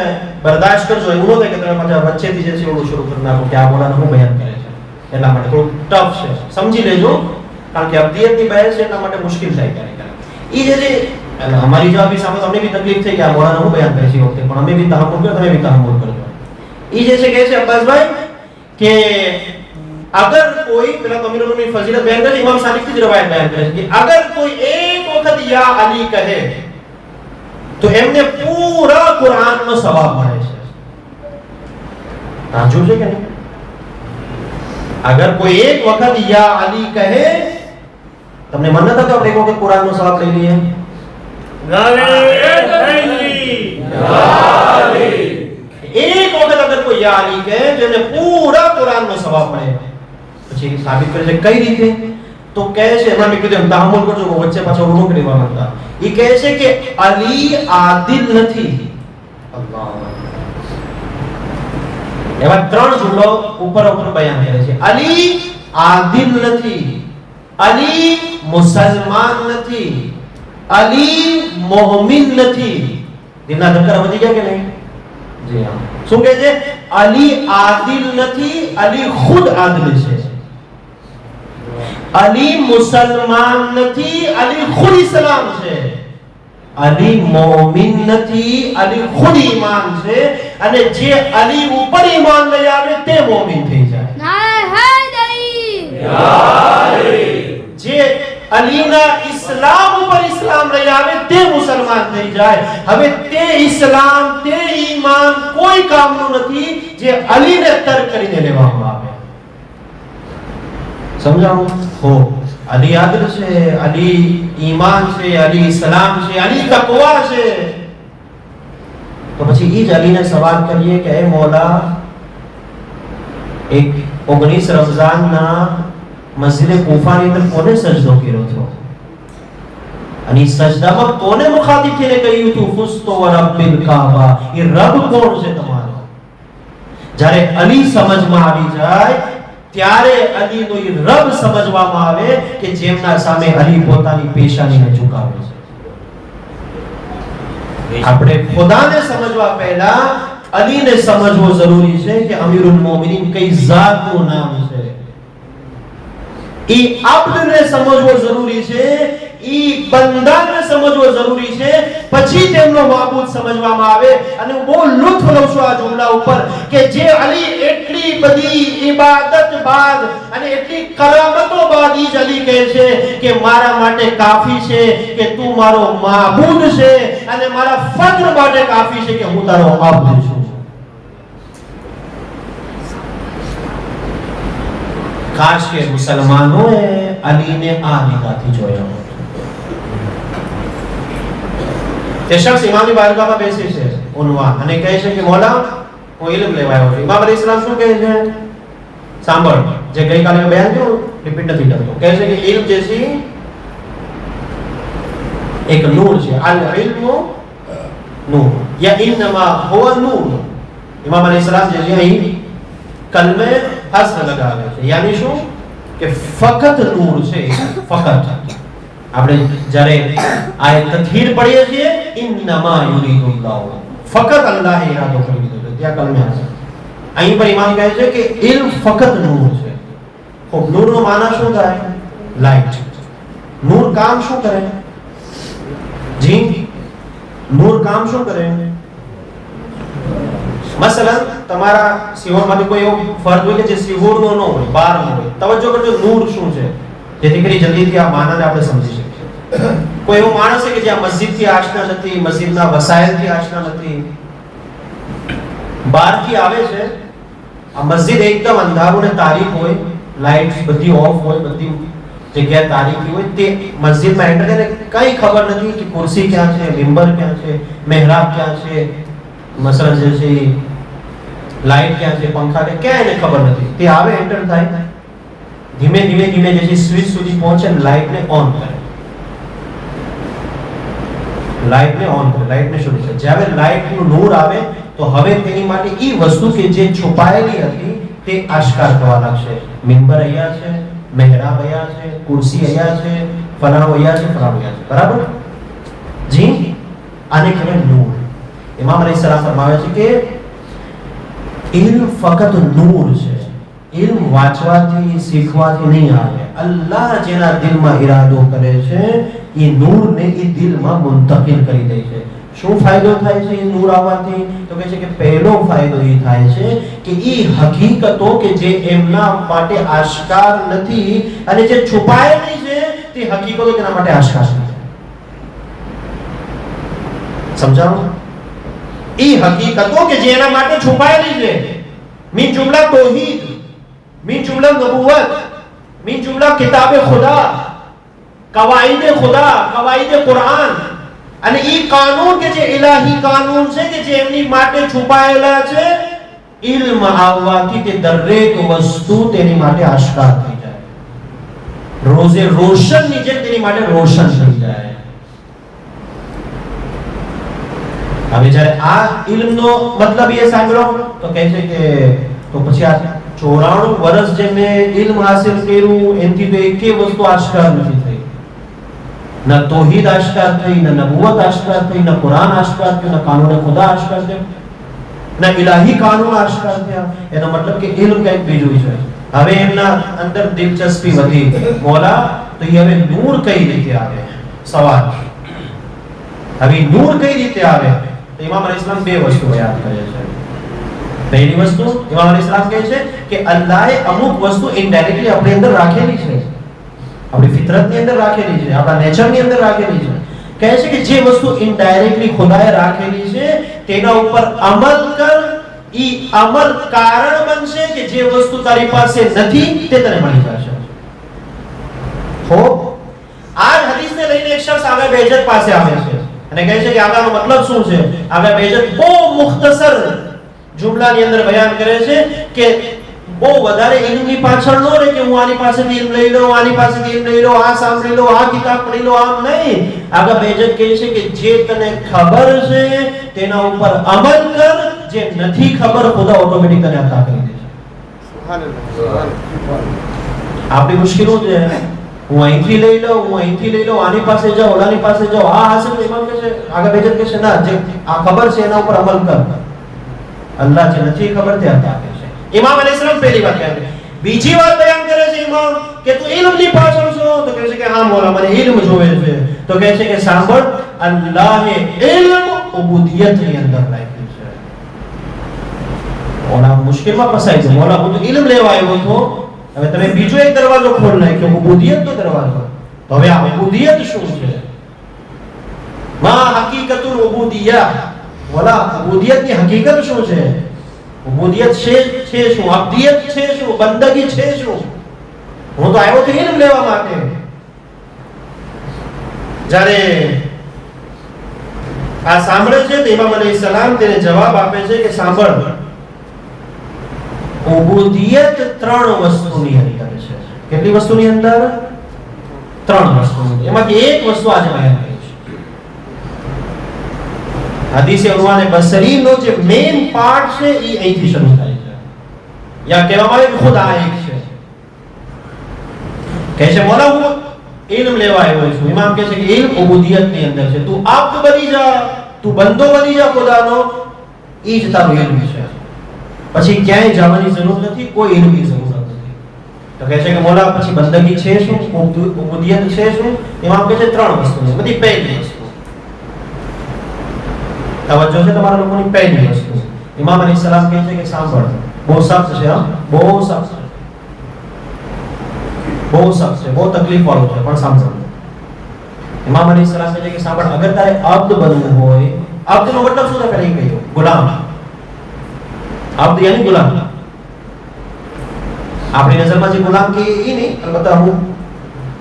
બરદાશ્ત કરજો, એવું ન થાય કે તમે પાછા વચ્ચેથી જે છે એવું શરૂ કરી નાખો કે આ બોલાનું હું બયાન કરે છે. એટલા માટે થોડું ટફ છે, સમજી લેજો, કારણ કે અબ્દિયતની બહેસ છે એટલા માટે મુશ્કેલ થાય ક્યારેક. એ જે છે અમારી જવાબી સામે અમને બી તકલીફ થઈ કે આ મોલાનું હું બયાન કરે છે વખતે, પણ અમે બી તહમ્મુલ કરો, તમે બી તહમ્મુલ કરજો. એ જે છે કહે છે અબ્બાસભાઈ કે અગર કોઈ પેલા અમીરુલ મોમિનીન ફઝીલત બયાન કરે, ઇમામ સાદિકથી જ રવાયત બયાન કરે છે કે અગર કોઈ એક વખત યા અલી કહે તો એમને પૂરા કુરાનનો સવાબ મળે છે. તાજુબ છે કે નહીં? અગર કોઈ એક વખત યા અલી કહે, તમને મન નતા કે આપણે એક વખત કુરાનનો સવાબ લઈ લઈએ? એક વખત અગર કોઈ યા અલી કહે તો એમને પૂરા કુરાનનો સવાબ મળે. પછી સાબિત કરે છે કઈ રીતે? તો કહે છે, એમાં મેં કીધું તહમ્મુલ કરજો, વચ્ચે પાછો રૂનો કરવા માંગતા. એ કહે છે કે અલી આદિલ નથી. એવા ત્રણ જુમલો ઉપર બયાન કરે છે. અલી આદિલ નથી, અલી મુસલમાન નથી, અલી મોમિન નથી. દિલના ધબકારા વધી ગયા કે નહીં? જી હા. શું કહે છે? અલી આદિલ નથી, અલી ખુદ આદિલ છે. અલી મુસલમાન નથી, અલી ખુદ ઇસ્લામ છે. અલી મોમિન નથી, અલી ખુદ ઈમાન છે. અને જે અલી ઉપર ઈમાન લઈ આવે તે મોમિન થઈ જાય. જે અલીના ઇસ્લામ ઉપર ઇસ્લામ લઈ આવે તે મુસલમાન થઈ જાય. હવે તે ઇસ્લામ, તે ઈમાન કોઈ કામનું નથી જે અલીને તર્ક કરીને લેવામાં આવે. સમજાવું? હો, અલી આદલ છે, અલી ઈમાન છે, અલી ઇસ્લામ છે, અલી તકવા છે. તો પછી ઈ જ અલીને સવાલ કરીએ કે એ મૌલા, એક 19 રમઝાનના મસ્જિદે કૂફાની અંદર કોને સજદો કર્યો હતો? અને ઈ સજદામાં કોને મુખાતિબ થઈને કહ્યું હતું ફુસ્તો વ રબ્બિલ કાબા? એ રબ કોણ છે તમારો? જ્યારે અલી સમજમાં આવી જાય ત્યારે અલીનો ઈ રબ સમજવામાં આવે કે જેમના સામે અલી પોતાની પેશાનીને ઝુકાવે છે. આપણે ખુદાને સમજવા પહેલા અલીને સમજવો જરૂરી છે કે અમીરુલ મોમિનીન કઈ જાતનું નામ છે. ઈ અબ્દને સમજવો જરૂરી છે, ઈ બંદાને સમજવો જરૂરી છે, પછી તેમનો માબૂદ સમજવામાં આવે. અને હું બહુ લુત્ફ લઉં છું આ જુમલા ઉપર કે જે અલી એટલી બધી ઇબાદત બાદ અને એટલી કરામતો બાદ ઈ જ અલી કહે છે કે મારા માટે કાફી છે કે તું મારો માબૂદ છે, અને મારા ફક્ર માટે કાફી છે કે હું તારો અબ્દ છું. કાશ કે મુસલમાનોએ અલીને આ નિગાહથી જોયા હોત. તે શખ્સ ઇમામની બારગાહમાં બેસે છે ઉન્વાન અને કહે છે કે મૌલા, હું ઇલ્મ લેવા આવ્યો છું. ઇમામ અલી ઇસ્લામ શું કહે છે? સાંભળ, જે ગઈકાલે મેં બયાન કર્યું રિપીટ નથી કરતો. કહે છે કે ઇલ્મ જે છે એક નૂર છે. અલ ઇલ્મુ નૂર યા ઇન્नमा હુવા નૂર. ઇમામ અલી ઇસ્લામ જે છે અહીં કલમે હસ્ર લગાવે છે, યાની શું કે ફકત નૂર છે. ફકત આપણે જ્યારે આયત તથહીર પઢીએ છીએ ઇન્नमा યુરીદુલ્લાહ, ફકત અલ્લાહ ઇરાદો કરી દીધો છે, ત્યાં કલમે હસ્ર. અહીં પર ઇમામ કહે છે કે ઇલ્મ ફકત નૂર છે. ખૂબ નૂરનો માના શું થાય? લાઈટ. નૂર કામ શું કરે? જી, નૂર કામ શું કરે? મસલન તમારા સિહોરમાંથી કોઈ એવો ફર્દ હોય કે જે સિહોરનો ન હોય, બહારનો હોય. તવજ્જો કરજો નૂર શું છે, જેથી કરી જલ્દીથી આ માનાને આપણે સમજી શકીએ. કોઈ એવો માણસ છે કે જે આ મસ્જિદથી આશના નથી, મસ્જિદના વસાયલથી આશના નથી, બહારથી આવે છે. આ મસ્જિદ એકદમ અંધારું ને તારીક હોય, લાઇટ્સ બધી ઓફ હોય, બધી જગ્યાએ તારીકી હોય. તે મસ્જિદમાં એન્ટર કરીને કઈ ખબર નથી કે કુર્સી ક્યાં છે, મિંબર ક્યાં છે, મહેરાબ ક્યાં છે, મસલન જે છે લાઇટ ક્યાં છે, પંખા ક્યાં, એને ખબર નથી. તે આવે, એન્ટર થાય, ધીમે ધીમે ધીમે જે છે સ્વિચ સુધી પહોંચે, લાઇટને ઓન કરે, લાઇટને ઓન કરે, લાઇટને શરૂ કરે. જ્યારે લાઇટનું નૂર આવે તો હવે તેની માટે ઈ વસ્તુ કે જે છુપાયેલી હતી તે આશ્કાર થવા લાગશે. મિંબર અહીંયા છે, મહેરાબ અહીંયા છે, કુર્સી અહીંયા છે, ફલાણું અહીંયા છે, ફલાણું અહીંયા છે. બરાબર જી? આને કહેવાય નૂર. ઇમામ અલૈહિસ્સલામ ફરમાવે છે કે ઇલ્મ ફક્ત નૂર છે. ઇલ્મ વાંચવાથી શીખવાથી નહીં આવે. અલ્લાહ જેના દિલમાં ઈરાદો કરે છે એ નૂરને એ દિલમાં મુંતકિલ કરી દે છે. શું ફાયદો થાય છે એ નૂર આવવાથી? તો કહે છે કે પહેલો ફાયદો એ થાય છે કે એ હકીકતો કે જે એમના માટે આશ્કાર નથી અને જે છુપાયેલી છે તે હકીકતો તેના માટે આશ્કાર છે. સમજાવો? એ હકીકતો કે જે એના માટે છુપાયેલી છે, મીન જુમલા તૌહીદ, मीन जुमला नबूवत, मीन जुमला किताब खुदा, कवाइद खुदा, कवाइद कुरान, અને ઈ કાનૂન કે જે ઇલાહી કાનૂન છે કે જે એમની માટે છુપાયેલા છે, ઇલ્મ આવવાથી તે દરેક વસ્તુ તેની માટે આશ્કાર થઈ જાય. રોઝે રોશનની જેમ તેની માટે રોશન થઈ જાય. હવે જ્યારે આ ઇલ્મનો મતલબ એ સાંભળો તો કહે છે કે તો પછી આ 94 વર્ષ જે મેં ઇલ્મ હાસિલ કર્યું એનથી તો એકે વસ્તુ આશ્કાર નથી થઈ. ના તૌહીદ આશ્કાર થઈ, ના નબુવત આશ્કાર થઈ, ના કુરાન આશ્કાર થયું, ના કાનૂન ખુદા આશ્કાર થયું, ના ઇલાહી કાનૂન આશ્કાર થયા. એનો મતલબ કે ઇલ્મ કંઈક બીજું છે. હવે એમના અંદર દિલચસ્પી વધી મોલા તો એ હવે નૂર કઈ રીતે આવે સવાલ હવે નૂર કઈ રીતે આવે તો ઇમામ અલી ઇસ્લામ બે વસ્તુ યાદ કરે છે પહેલી વસ્તુ ઇમામ અલી ઇસ્લામ કહે છે કે અલ્લાહે અમુક વસ્તુ ઇનડાયરેક્ટલી આપણી અંદર રાખેલી છે આપણી ફિતરતની અંદર રાખેલી છે આપણા નેચરની અંદર રાખેલી છે કહે છે કે જે વસ્તુ ઇનડાયરેક્ટલી ખુદાએ રાખેલી છે તેના ઉપર અમલ કર ઈ અમલ કારણ બનશે કે જે વસ્તુ તારી પાસે નથી તે તને મળી જશે હો આ હદીસને લઈને એક શખ્સ આગળ બેજત પાસે આવે છે અને કહે છે કે આગળનો મતલબ શું છે આગળ બેજત બહુ મુખ્તસર જુમલાની અંદર બયાન કરે છે કે બહુ વધારે ઇલ્મની પાછળ ન રહે કે હું આની પાસેથી ઇલ્મ લઈ લઉં આની પાસેથી ઇલ્મ લઈ લઉં આ સાંભળી લઉં આ કિતાબ પઢી લઉં આમ નહીં આગળ બેજત કહે છે કે જે તને ખબર છે તેના ઉપર અમલ કર જે નથી ખબર ખુદા ઓટોમેટિક તને અતા કરી દે છે આપણી મુશ્કેલો છે હું અહીંથી લઈ લઉં હું અહીંથી લઈ લઉં આની પાસે જાઉં ઓલાની પાસે જાઉં આ હાસિલ ઇમામ કહે છે આગળ બેજત કહે છે ના જે આ ખબર છે એના ઉપર અમલ કર અલ્લાહ જે નથી ખબર તે અતા કરે છે ઇમામ અલી સલામ પહેલી વાત કહે છે બીજી વાત બયાન કરે છે ઇમામ કે તું ઇલ્મની પાછળ છો તો કહે છે કે હા મોલા મને ઇલ્મ જોવે છે તો કહે છે કે સાંભળ અલ્લાહે ઇલ્મ ઉબુદિયતની અંદર રાખ્યું છે ઓલા મુશ્કેલમાં ફસાઈ છે મોલા હું તો ઇલ્મ લેવા આવ્યો હતો હવે તમે બીજો એક દરવાજો ખોલ નાખ્યો ઉબુદિયતનો દરવાજો તો હવે આ ઉબુદિયત શું છે મા હકીકતુલ ઉબુદિયા મોલા ઉબુદિયતની હકીકત શું છે ઉબુદિયત છે શું અબ્દિયત છે શું બંદગી છે શું હું તો આવ્યો તો ઇલ્મ લેવા માટે જ્યારે આ સાંભળે છે તો ઇમામ અલી સલામ તેને જવાબ આપે છે કે સાંભળ ઉબુદિયત ત્રણ વસ્તુની અંદર છે કેટલી વસ્તુની અંદર ત્રણ વસ્તુ એમાંથી એક વસ્તુ આજે બયાન કરી છે હદીસે ઉન્વાને બસરીનો જે મેઇન પાર્ટ છે એ અહીંથી શરૂ થાય છે યા કહેવામાં આવે કે ખુદ આ એક છે કહે છે મોલા હું ઇલ્મ લેવા આવ્યો છું ઇમામ કહે છે કે ઇલ્મ ઉબુદિયતની અંદર છે તું આબ્દ બની જા તું બંદો બની જા ખુદાનો ઈ જ તારું ઇલ્મ છે પછી ક્યાંય જવાની જરૂર નથી કોઈ ઇલ્મની જરૂર નથી તો કહે છે કે મોલા પછી બંદગી છે શું ઉબુદિયત છે શું ઇમામ કહે છે ત્રણ વસ્તુ છે બધી પહેલી વસ્તુ તવજ્જો છે તમારા લોકોની પહેલી વસ્તુ ઇમામ અલી સલામ કહે છે કે સાંભળ બહુ સખ્ત છે બહુ સખ્ત છે બહુ સખ્ત છે બહુ તકલીફ વાળું છે પણ સાંભળ ઇમામ અલી સલામ કહે છે કે સાંભળ અગર તારે અબ્દ બનવું હોય અબ્દનો મતલબ શું છે કહી ગયો ગુલામ અબ્દ યાની ગુલામ આપણી નજરમાં જે ગુલામ કે એ નહીં અલબત્ત અમુક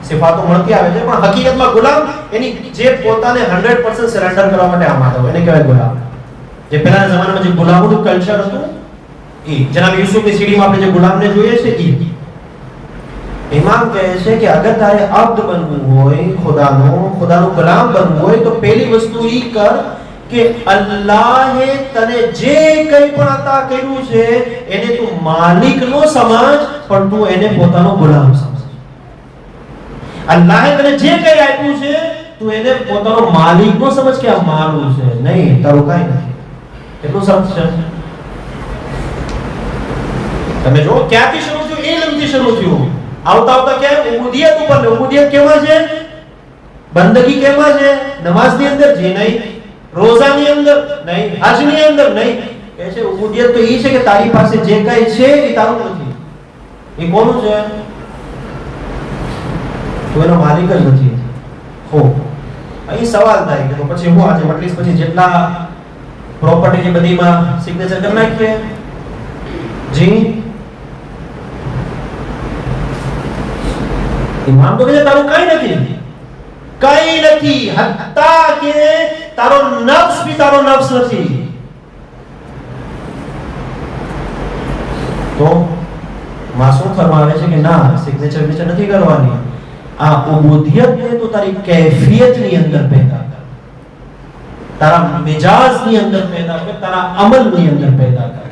સિફાતો મળતી આવે છે પણ હકીકતમાં ગુલામ એની જે પોતાને 100% સરેન્ડર કરવા માટે આમાદ હોય એને કહેવાય ગુલામ જે પહેલાના જમાનામાં જે ગુલામોનું કલ્ચર હતું એ જનાબ યુસુફની સીડીમાં આપણે જે ગુલામને જોઈએ છે એ ઇમામ કહે છે કે અગર તારે અબ્દ બનવું હોય ખુદાનો ગુલામ બનવું હોય તો પહેલી વસ્તુ ઈ કર કે અલ્લાહે તને જે કંઈ પણ અતા કર્યું છે એને તું માલિક નો સમજ પણ તું એને પોતાનો ગુલામ સમજ અલ્લાહે તને જે કંઈ આપ્યું છે તું એને પોતાનો માલિક નો સમજ કે આ મારું છે નહીં તારું કાંઈ નથી કેટલું સખ્ત છે તમે જો ક્યાંથી શરૂ થયું ઇલ્મથી શરૂ થયું આવતા આવતા ક્યાં ઉબુદિયત ઉપર ને ઉબુદિયત કેમાં છે બંદગી કેમાં છે નમાઝની અંદર જે નહીં રોઝાની અંદર નહીં હજની અંદર નહીં કહે છે ઉબુદિયત તો એ છે કે તારી પાસે જે કંઈ છે એ તારું નથી એ કોનું છે તું એનો માલિક જ નથી હો અહીં સવાલ થાય કે તો પછી હું આજે મટલીસ પછી જેટલા પ્રોપર્ટી જે બધીમાં સિગ્નેચર કરી નાખીએ જી ઇમામ તો કહે તારું કાંઈ નથી હત્તા કે તારો નફ્સ ભી તારો નફ્સ નથી તો માસૂમ ફરમાવે છે કે ના સિગ્નેચર નથી કરવાની આ ઉબુદિયતને તો તારી કૈફિયતની અંદર પેદા કર તારા મિજાજની અંદર પેદા કર તારા અમલની અંદર પેદા કર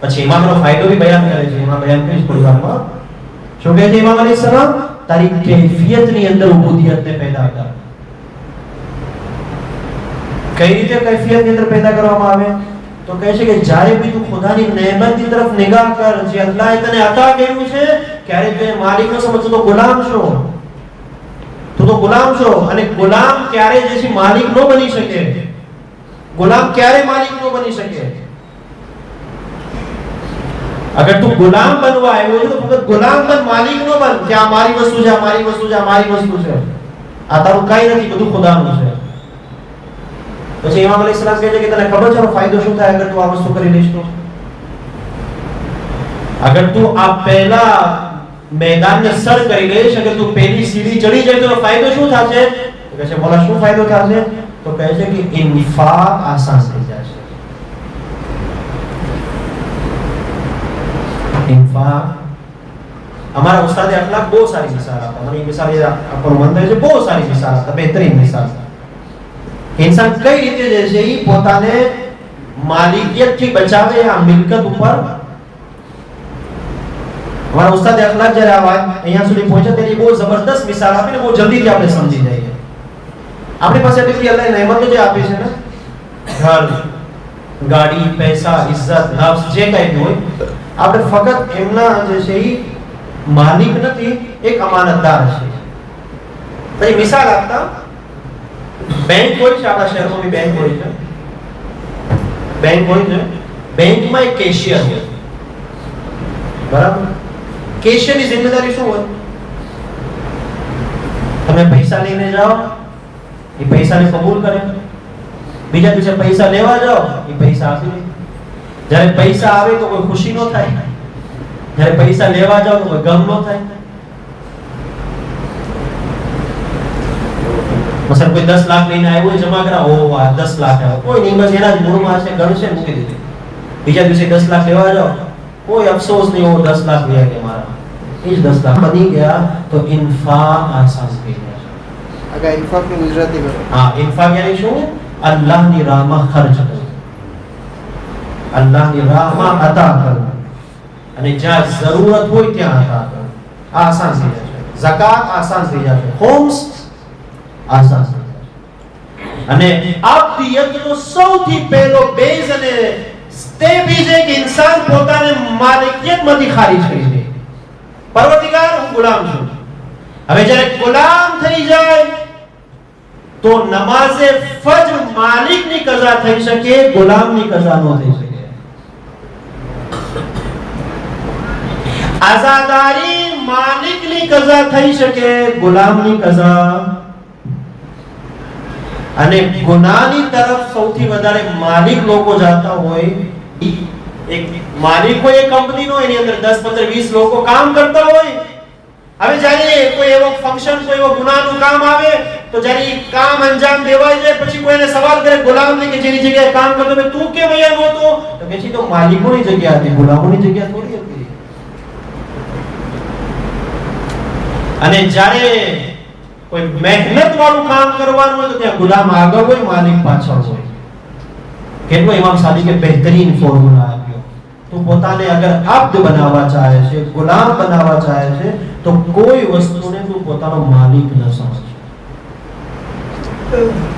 પછી ઇમામનો ફાયદો ભી બયાન કરે છે એમાં બયાન કરીશ થોડી વારમાં શું કહે છે ઇમામ અલી સલામ તારી કૈફિયતની અંદર ઉબુદિયતને પેદા કર કઈ રીતે કૈફિયતની અંદર પેદા કરવામાં આવે તો કહે છે કે જ્યારે બી તું ખુદાની નેમતની તરફ નિગાહ કર, જે અલ્લાહે તને અતા કર્યું છે, ક્યારે તું એ માલિક ન સમજ, તું તો ગુલામ છો. તું તો ગુલામ છો. અને ગુલામ ક્યારે જે છે માલિક ન બની શકે. ગુલામ ક્યારે માલિક ન બની શકે. અગર તું ગુલામ બનવા આવ્યો છે તો ફક્ત ગુલામ બન, માલિક નો બન કે આ મારી વસ્તુ છે, આ મારી વસ્તુ છે, આ મારી વસ્તુ છે. આ તારું કઈ નથી, બધું ખુદાનું છે. પછી ઇમામ અલૈહિસ્સલામ કહે છે કે તને ખબર છે એનો ફાયદો શું થાય અગર તું આ વસ્તુ કરી લઈશ તો? અગર તું આ પહેલા મેદાનને સર કરી લઈશ, અગર તું પહેલી સીડી ચડી જાય તો એનો ફાયદો શું થશે? તો કહે છે બોલા શું ફાયદો થશે? તો કહે છે કે ઇન્ફાક આસાન થઈ જશે. ઇન્ફાક हमारा उस्ताद अखलाक बहुत सारी मिसाल आता, મને મિસાલ આપણો મન થાય છે બહુ સારી મિસાલ હતા, બહેતરીન મિસાલ. ઇન્સાન કઈ રીતે જે છે એ પોતાને માલિકિયતથી બચાવે આ મિલકત ઉપર. हमारा ઉસ્તાદ અખલાક જ્યારે આ વાત અહીંયા સુધી પહોંચે તેની બહુ જબરદસ્ત મિસાલ આપીને બહુ જલ્દીથી આપણે સમજી જઈએ. આપણી પાસે એટલી અલ્લાહે નેમતો જે આપી છે ને, ઘર, ગાડી, પૈસા, ઇજ્જત, નફ્સ, જે કંઈ બી હોય, આપણે ફક્ત એમના જે છે એ માલિક નથી, એક અમાનતદાર છે. પછી મિસાલ આપતા, બેંક હોય છે, આપણા શહેરમાં બી બેંક હોય છે, બેંક હોય છે, બેંકમાં એક કેશિયર હોય, બરાબર? કેશિયરની જિમ્મેદારી શું હોય? તમે પૈસા લઈને જાઓ, એ પૈસાને કબૂલ કરે, બીજા દિવસે પૈસા લેવા જાઓ, એ પૈસા આપી દે. જ્યારે પૈસા આવે તો કોઈ ખુશી ન થાય, જ્યારે પૈસા લેવા જાઓ તો કોઈ ગમ ન થાય. મસલ કોઈ 10 લાખ લઈને આવ્યો જમા કરા, ઓ આ 10 લાખ આવ્યો, કોઈ નહીં, બસ એના જ મૂળમાં હશે, ગણશે, મૂકી દીધી. બીજા દિવસે 10 લાખ લેવા જાઓ, કોઈ અફસોસ નહીં, ઓ 10 લાખ ગયા કે મારા, એ જ 10 લાખ બની ગયા. તો ઇન્ફાક આસાન થઈ ગયા. અગર ઇન્ફાકની ગુજરાતી કરો. હા, ઇન્ફાક યાની શું? અલ્લાહની રાહમાં ખર્ચ કરવું, અલ્લાહની રાહમાં અતા કરવું, અને જ્યાં જરૂરત હોય ત્યાં અતા કરવું. આ આસાન થઈ જશે. ઝકાત આસાન થઈ જશે, હોમ્સ આસાન થઈ જશે. અને આબદિયતનો સૌથી પહેલો બેઝ અને સ્ટેપ એ છે કે ઇન્સાન પોતાને માલિકિયતમાંથી ખારીજ કરી દે. પરવરદિગાર, હું ગુલામ છું. હવે જ્યારે ગુલામ થઈ જાય તો નમાઝે ફજર માલિકની કઝા થઈ શકે, ગુલામની કઝા ન થઈ શકે. આઝાદારી માલિકની કઝા થઈ શકે, ગુલામની કઝા. અને ગુનાહની તરફ સૌથી વધારે માલિક લોકો જાતા હોય. એક માલિક હોય એ કંપનીનો, એની અંદર 10, 15, 20 લોકો કામ કરતા હોય. હવે જ્યારે કોઈ એવો ફંક્શન, કોઈ એવો ગુનાહનું કામ આવે તો જ્યારે એ કામ અંજામ દેવાય જાય પછી કોઈને સવાલ કરે ગુલામને કે જેની જગ્યાએ કામ કરતો હોય, તું કેમ અહીંયા નહોતો? તો કે છે તો માલિકોની જગ્યા હતી, ગુલામોની જગ્યા થોડી હતી. અને જ્યારે કોઈ મહેનત વાળું કામ કરવાનું હોય તો ત્યાં ગુલામ આગળ હોય, માલિક પાછળ હોય. કેટલો ઇમામ સાદિકે બહેતરીન ફોર્મ્યુલા આપ્યો. તું પોતાને અગર અબ્દ બનાવવા ચાહે છે, ગુલામ બનાવવા ચાહે છે, તો કોઈ વસ્તુને તું પોતાનો માલિક ન સમજ.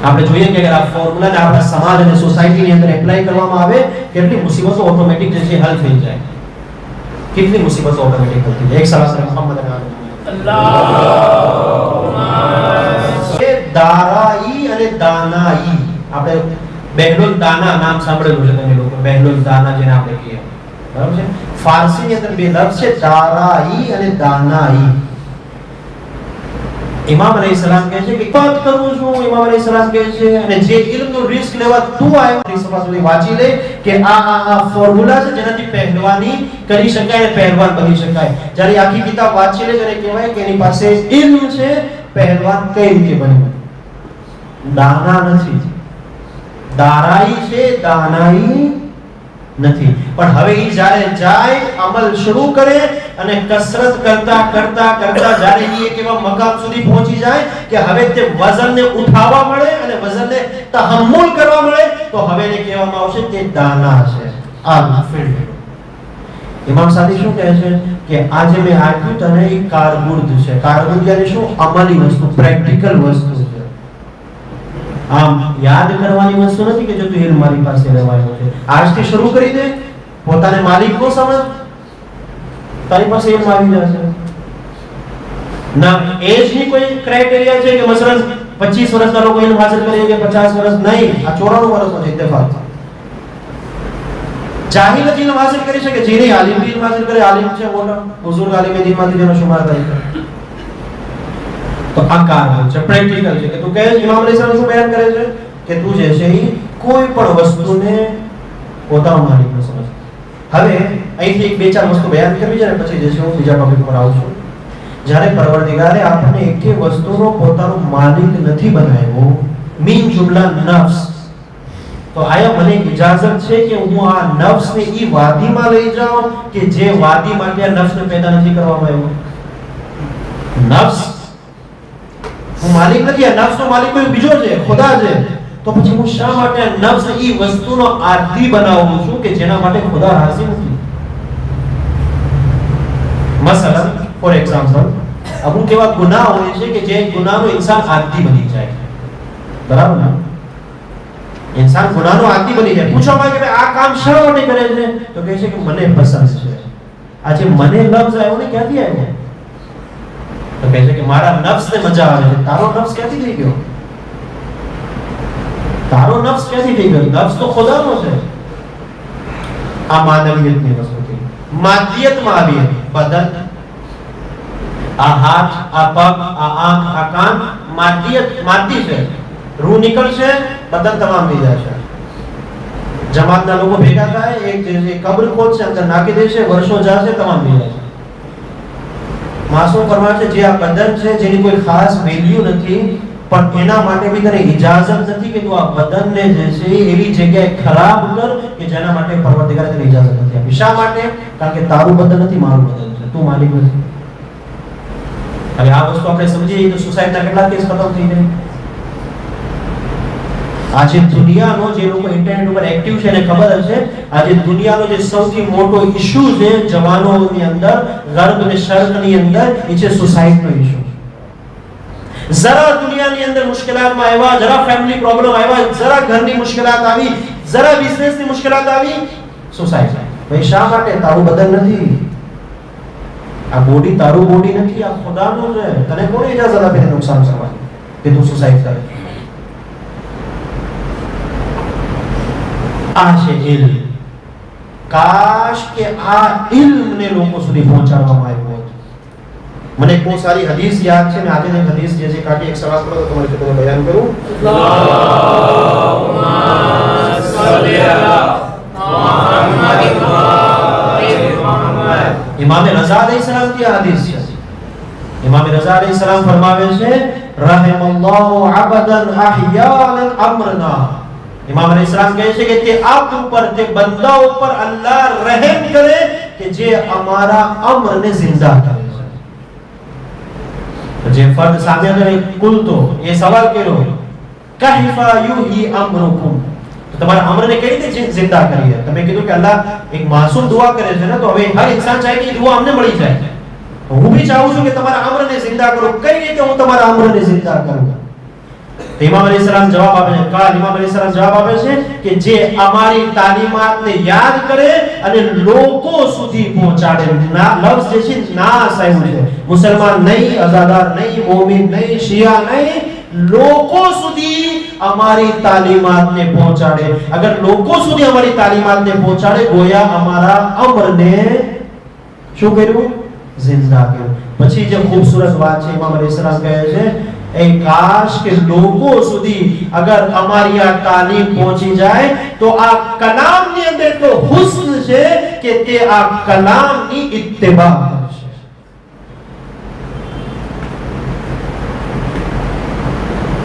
આપણે જોઈએ કે અગર આ ફોર્મ્યુલાને આપણા સમાજ અને સોસાયટીની અંદર એપ્લાય કરવામાં આવે, કેટલી મુસીબતો ઓટોમેટિક જે છે હલ થઈ જાય. કેટલી મુસીબતો ઓટોમેટિક હલ થઈ જાય. એક સલાહ મુહમ્મદ દારાઈ અને દાનાઈ. આપણે બેહલુલ દાના નામ સાંભળેલું છે તમે લોકો, બેહલુલ દાના જેને આપણે કહીએ, બરાબર છે? ફારસીની અંદર બે લફ્ઝ છે, દારાઈ અને દાનાઈ. ઇમામ અલૈહિસ્સલામ કહે છે કે વાત કરું છું, ઇમામ અલૈહિસ્સલામ કહે છે, અને જે ઇલ્મનું રિસ્ક લેવા તું આવ્યો સફા સુધી વાંચી લે કે આ ફોર્મ્યુલા છે જેનાથી પહેલવાની કરી શકાય અને પહેલવાન બની શકાય. જ્યારે આખી કિતાબ વાંચી લે ત્યારે કહેવાય કે એની પાસે ઇલ્મ છે, પહેલવાન કઈ રીતે બને. દાના નથી, દારાઈ છે, દાનાઈ નથી. પણ હવે એ જ્યારે જાય, અમલ શરૂ કરે અને કસરત કરતા કરતા કરતા જ્યારે એ એક એવા મકામ સુધી પહોંચી જાય કે હવે તે વજનને ઉઠાવવા મળે અને વજનને તહમ્મુલ કરવા મળે, તો હવે એને કહેવામાં આવશે કે દાના છે. આ ફીલ્ડ ઇમામ સાદી શું કહે છે કે આજે મેં આપ્યું તને એ કારગુર્દ છે. કારગુર્દ એટલે શું? અમલી વસ્તુ, પ્રેક્ટિકલ વસ્તુ છે. આમ યાદ કરવાની વસ્તુ નથી કે જો તું ઇલ્મ મારી પાસે લેવાયો છે, આજથી શરૂ કરી દે, પોતાને માલિક નો સમજ, તારી પાસે ઇલ્મ આવી જશે. ના એજ ની કોઈ ક્રાઇટેરિયા છે કે મસલન 25 વર્ષના લોકો ઇલ્મ હાસિલ કરે કે 50 વર્ષ નહીં, આ 94 વર્ષનો છે ઇત્તેફાક. જાહિલ જ ઇલ્મ હાસિલ કરી શકે, જેને આલિમ ઇલ્મ હાસિલ કરે, આલિમ છે મોટા બુઝુર્ગ આલિમ દીનમાંથી જેનો શુમાર થાય છે. તો આ કારણ છે, પ્રેક્ટિકલ છે કે તું કહે ઇમામ અલીસલામ શું બયાન કરે છે કે તું જે છે એ કોઈ પણ વસ્તુને પોતાનો માલિક ન સમજ. હવે અહીંથી એક બે ચાર વસ્તુ બયાન કરવી છે ને પછી જે છે હું બીજા ટોપિક પર આવું છું. જ્યારે પરવરદિગારે આપણને એક વસ્તુનો પોતાનો માલિક નથી બનાવ્યો, મીન જુમલા નફ્સ, તો આયા મને ઇજાઝત છે કે હું આ નફ્સને ઈ વાદીમાં લઈ જાઉં કે જે વાદી માટે આ નફ્સને પેદા નથી કરવામાં આવ્યો. નફ્સ હું માલિક નથી, આ નફ્સનો માલિક કોઈ બીજો છે, ખુદા છે. તો પછી હું શા માટે આ નફ્સ ઈ વસ્તુનો આદી બનાવું છું કે જેના માટે ખુદા રાજી નથી? મસલન ફોર એક્ઝામ્પલ, અમુક એવા ગુનાહ હોય છે કે જે ગુનાહનો ઇન્સાન આદી બની જાય, બરાબર ને? इंसान गुनाहનો આદી બની જાય. પૂછવામાં કે આ કામ શા માટે કરે છે તો કહે છે કે મને પસંદ છે. આજે મને લફ્ઝ આવ્યો ને ક્યાંથી આવ્યો? તો કહે છે કે મારા નફ્સને મજા આવે છે. તારો નફ્સ ક્યાંથી થઈ ગયો? તારો નફ્સ ક્યાંથી થઈ ગયો? નફ્સ તો ખુદાનો છે. આ માનવીયતની વસ્તુ છે. માદિયતમાં આવીએ, બદન, આ હાથ, આ પગ, આ આંખ, આ કાન, માદિયત, માદી છે. રૂહ નીકળશે, બદન તમામ થઈ જશે. જમાતના લોકો ભેગા થાય, એક જે કબ્ર ખોદશે, અંદર નાખી દેશે, વર્ષો જશે, તમામ થઈ જશે. માસૂમ ફરમાવે છે જે આ બદન છે જેની કોઈ ખાસ વેલ્યુ નથી, પણ એના માટે બી તને ઇજાઝત નથી કે તું આ બદનને જે છે એવી જગ્યાએ ખરાબ કર કે જેના માટે પરવરદિગારે તને ઇજાઝત નથી આપી. શા માટે? કારણ કે તારું બદન નથી, મારું બદન છે, તું માલિક નથી. હવે આ વસ્તુ આપણે સમજીએ તો સોસાયટીના કેટલા કેસ ખતમ થઈ જાય. આજે દુનિયાનો જે લોકો ઇન્ટરનેટ ઉપર એક્ટિવ છે એને ખબર હશે, આજે દુનિયાનો જે સૌથી મોટો ઇશ્યુ છે જવાનોની અંદર, ગર્બ અને શર્કની અંદર, એ છે સુસાઇડનો ઇશ્યુ. જરા દુનિયાની અંદર મુશ્કેલાતમાં આવ્યા, જરા ફેમિલી પ્રોબ્લેમ આવ્યા, જરા ઘરની મુશ્કેલાત આવી, જરા બિઝનેસની મુશ્કેલાત આવી, સુસાઇડ. ભાઈ શા માટે? તારું બદન નથી, આ બોડી તારું બોડી નથી, આ ખુદાનું છે. તને કોણે ઇજાઝત આપી નુકસાન કરવાની કે તું સુસાઇડ કરે? આ છે ઇલ્મ. કાશ કે આ ઇલ્મને લોકો સુધી પહોંચાડવામાં આવ્યો હોત. મને એક બહુ સારી હદીસ યાદ છે, મેં આજે એક હદીસ જે છે કાઢી એક સવાલ કરો તો તમારી સાથે બયાન કરું. અલ્લાહુમ્મા સલ્લી અલા મુહમ્મદ વ આલી મુહમ્મદ. ઇમામ રઝા અલૈહિસ્સલામ की हदीस છે. ઇમામ રઝા અલૈહિસ્સલામ ફરમાવે છે, રહેમલ્લાહુ અબદન અહયાન અમરના. ઇમામ અલૈહિસ્સલામ કહે છે કે તે આપ ઉપર, તે બંદા ઉપર અલ્લાહ રહેમ કરે કે જે અમારા અમરને જિંદા કરે છે. જે ફર્દ સામે આવે કુલ તો એ સવાલ કર્યો, કૈફા યુહી અમરુકુમ, તો તમારા અમરને કઈ રીતે જિંદા કરીએ? તમે કીધું કે અલ્લાહ એક માસૂમ દુઆ કરે છે ને, તો હવે હર ઇન્સાન ચાહે કે દુઆ અમને મળી જાય. હું भी ચાહું છું કે તમારા અમરને જિંદા કરો. કઈ રીતે હું તમારા અમરને જિંદા કરું? ઇમામ અલીસલામ જવાબ આપે છે, કાલ ઇમામ અલીસલામ જવાબ આપે છે કે જે અમારી તાલીમાતને યાદ કરે અને લોકો સુધી પહોંચાડે. લફ્ઝ જે છે નાસ આવ્યું છે. મુસલમાન નહીં, અઝાદાર નહીં, મોમિન નહીં, શિયા નહીં, લોકો સુધી અમારી તાલીમાતને પહોંચાડે. અગર લોકો સુધી અમારી તાલીમાતને પહોંચાડે, ગોયા અમારા અમરને શું કર્યું? જિંદા કર્યું. પછી જે ખૂબસૂરત વાત છે ઇમામ અલીસલામ કહે છે, એ કાશ કે લોકો સુધી અગર અમારી આ તાલીમ પહોંચી જાય તો આ કલામની અંદર તો હુસ્ન છે કે તે આ કલામની ઇત્તિબા કરશે.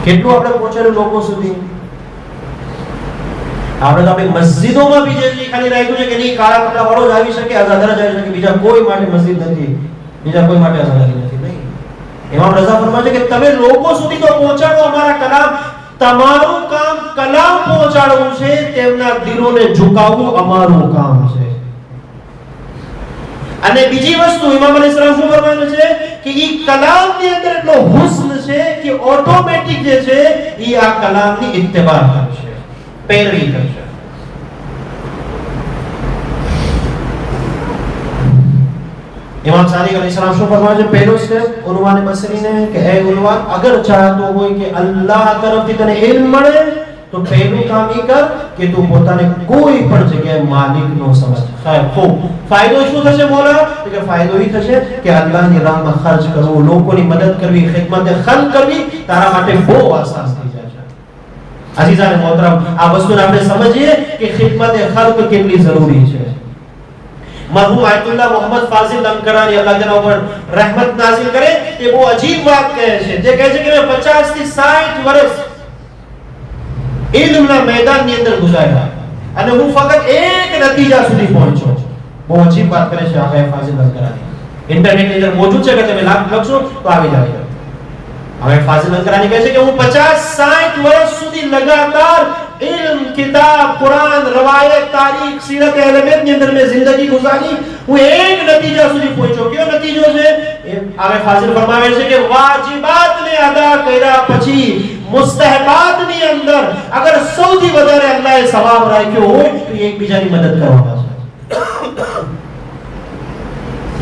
કેટલું આપણે પહોંચેલું લોકો સુધી? આપણે તો આપણી મસ્જિદોમાં બી જે ખાલી રાખ્યું છે કે નહીં કાળા કપડા વાળો જ આવી શકે, આઝાદરા જ આવી શકે, બીજા કોઈ માટે મસ્જિદ નથી, બીજા કોઈ માટે આઝાદરી નથી. નહીં, ઇમામ રઝા ફરમાવે છે કે તમે લોકો સુધી તો પહોંચાડો અમારા કલામ. તમારું કામ કલામ પહોંચાડવું છે, તેમના દિલોને ઝુકાવવું અમારું કામ છે. અને બીજી વસ્તુ ઇમામ અલૈહિસ્સલામ શું ફરમાવે છે કે ઈ કલામની અંદર એટલો હુસ્ન છે કે ઓટોમેટિક જે છે ઈ આ કલામની ઇત્તિબા કરશે, પેરવી કરશે. इमाम सादिक अलैहिस्सलाम શું ફરમાવે છે? પહેલો સ્ટેપ ઉનવાન બસરીને કે એ ઉનવાન અગર ચાહતો હોય કે અલ્લાહ તરફથી તને ઇલ્મ મળે તો પહેલું કામ ઈ કર કે તું પોતાને કોઈ પણ જગ્યાએ માલિક નો સમજ. ખૂબ ફાયદો શું થશે મોલા? તો કે ફાયદો ઈ થશે કે અલ્લાહની રાહમાં ખર્ચ કરવું, લોકોની મદદ કરવી, ખિદમત ખલ્ક કરવી તારા માટે બહુ આસાન થઈ જશે. અઝીઝાન મોહતરમ, આ વસ્તુને આપણે સમજીએ કે ખિદમત ખલ્ક કેટલી જરૂરી છે. मरहूम आयतुल्लाह मोहम्मद फाजिल लंकरानी अल्लाह तेना ઉપર रहमत नाजिल કરે તે બહુ અજીબ વાત કહે છે. જે કહે છે કે મેં 50 થી 60 વર્ષ ઇલ્મના મેદાનની અંદર ગુજાર્યા અને હું ફક્ત એક નતીજા સુધી પહોંચ્યો. બહુ અજીબ વાત કરે છે આ ફાઝિલ લંકરાની. ઇન્ટરનેટની અંદર મોજૂદ છે કે તમે લખશો તો આવી જાય. હવે ફાઝિલ લંકરાની કહે છે કે હું 50-60 વર્ષ સુધી લગાતાર इल्म, किताब, कुरान, रवायत, तारीख, सीरत अहले बैत ની અંદર મેં જિંદગી ગુજારી. હું એક નતીજા સુધી પહોંચ્યો. કયો નતીજો છે? હવે ફાઝિલ ફરમાવે છે કે વાજિબાતને અદા કર્યા પછી મુસ્તહબાતની અંદર અગર સૌથી વધારે અલ્લાહે સવાબ રાખ્યો હોય તો એકબીજાની મદદ કરવાનો છે.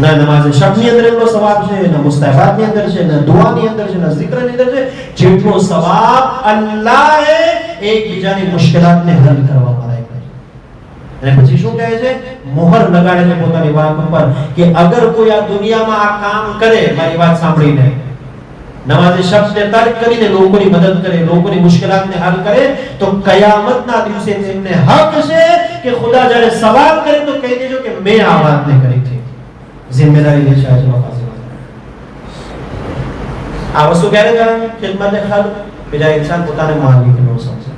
ના નમાઝ શબની અંદર એટલો સવાબ છે, ના મુસ્તહબાતની અંદર છે, ના દુઆની અંદર છે, ના zikરની અંદર છે, જેટલો સવાબ અલ્લાહે એકબીજાની મુશ્કેલાતને હલ કરવામાં રાખ્યો છે. અને પછી શું કહે છે? મોહર લગાડે છે પોતાની વાત ઉપર કે અગર કોઈ આ દુનિયામાં આ કામ કરે, મારી વાત સાંભળીને, નમાઝ શબ્દને તર્ક કરીને લોકોની મદદ કરે, લોકોની મુશ્કેલાતને હલ કરે, તો કયામતના દિવસે તેમને હક છે કે ખુદા જ્યારે સવાલ કરે તો કહી દેજો કે મેં આ વાતને કરી હતી. જિમ્મેદારી લે છે આજે વફાઝ. આ વસ્તુ ક્યારે કરે? ખિદમત ખલ્ક. બીજા ઇન્સાન પોતાને માલિક નો સમજે.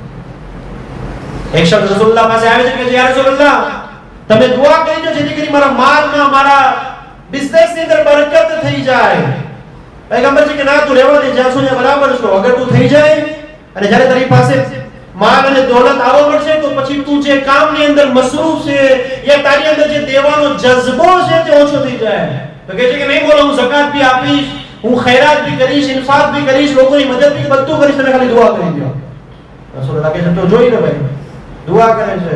એક શખ્સ રસૂલુલ્લાહ પાસે આવે છે કે યા રસૂલુલ્લાહ તમે દુઆ કરજો જેથી કરી મારા માલમાં, મારા બિઝનેસની અંદર બરકત થઈ જાય. પૈગંબર છે કે ના, તું રહેવા દે, જ્યાં સુધી બરાબર છો. અગર તું થઈ જાય અને જ્યારે તારી પાસે માલ અને દોલત આવવા મળશે તો પછી તું જે કામની અંદર મસરૂફ છે યા તારી અંદર જે દેવાનો જઝબો છે તે ઓછો થઈ જાય. તો કહે છે કે નહીં બોલો, હું ઝકાત ભી આપીશ, હું ખૈરાત ભી કરીશ, ઇન્ફાક ભી કરીશ, લોકોની મદદ ભી બધું કરીશ, તમે ખાલી દુઆ કરી દો. રસૂલુલ્લાહ કહે છે તો જોઈ લે ભાઈ, દુઆ કરે છે.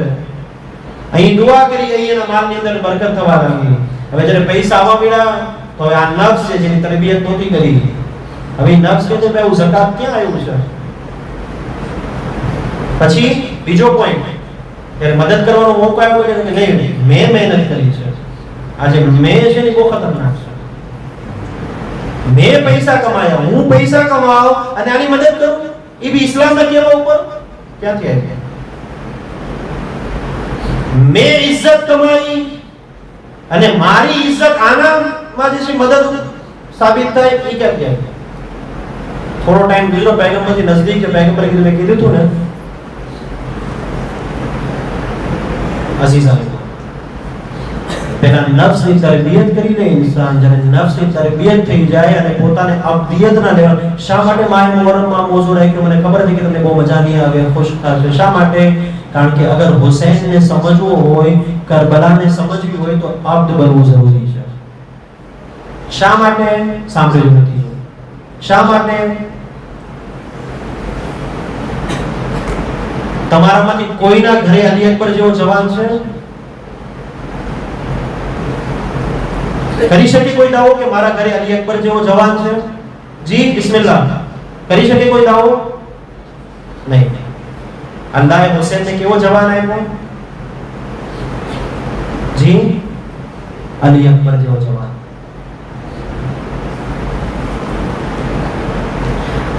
અહીં દુઆ કરી, અહીંના માલની અંદર બરકત થવા લાગી. હવે જ્યારે પૈસા આવવા મળ્યા તો આ નફ્સ છે જેની તરબિયત નહોતી કરી. હવે નફ્સ કહે છે ભાઈ હું ઝકાત ક્યાં આવ્યું છે? પછી બીજો પોઈન્ટ, ત્યારે મદદ કરવાનો મોકો આવ્યો કે નહીં, મેં મહેનત કરી છે. આજે મેં છે ને બહુ ખતરનાક છે. મેં પૈસા કમાયા, હું પૈસા કમાઉં અને આની મદદ કરું, એ બી ઇસ્લામના કહેવા ઉપર ક્યાંથી આવી? મેં ઇજ્જત કમાઈ અને મારી ઇજ્જત આનામાં જે છે મદદ સાબિત થાય, એ ક્યાંથી આવી? થોડો ટાઈમ ગુજરો પૈગંબરથી નજદીક કે પૈગંબરે કીધું, મેં કીધું હતું ને અઝીઝાન, પહેલા નફ્સની તરબિયત કરી લે ઇન્સાન. જ્યારે નફ્સની તરબિયત થઈ જાય અને પોતાને અબદિયત ના લેવા. શા માટે માય મુવર્રમમાં મોઝૂ રાખ્યો? મને ખબર હતી કે તમને બહુ મજા નહીં આવે, ખુશ થશે. શા માટે? કારણ કે અગર હુસૈનને સમજવો હોય, કરબલાને સમજવી હોય તો અબ્દ બનવું જરૂરી છે. શા માટે? સાંભળ્યું નથી. શા માટે? તમારામાંથી કોઈના ઘરે અલી અકબર જેવો જવાન છે? કરી શકે કોઈ દાવો કે મારા ઘરે અલી અકબર જેવો જવાન છે? જી બિસ્મિલ્લાહ. કરી શકે કોઈ દાવો? નહીં. અલ્લાહે હુસૈનને કેવો જવાન આપ્યો? જી અલી અકબર જેવો જવાન.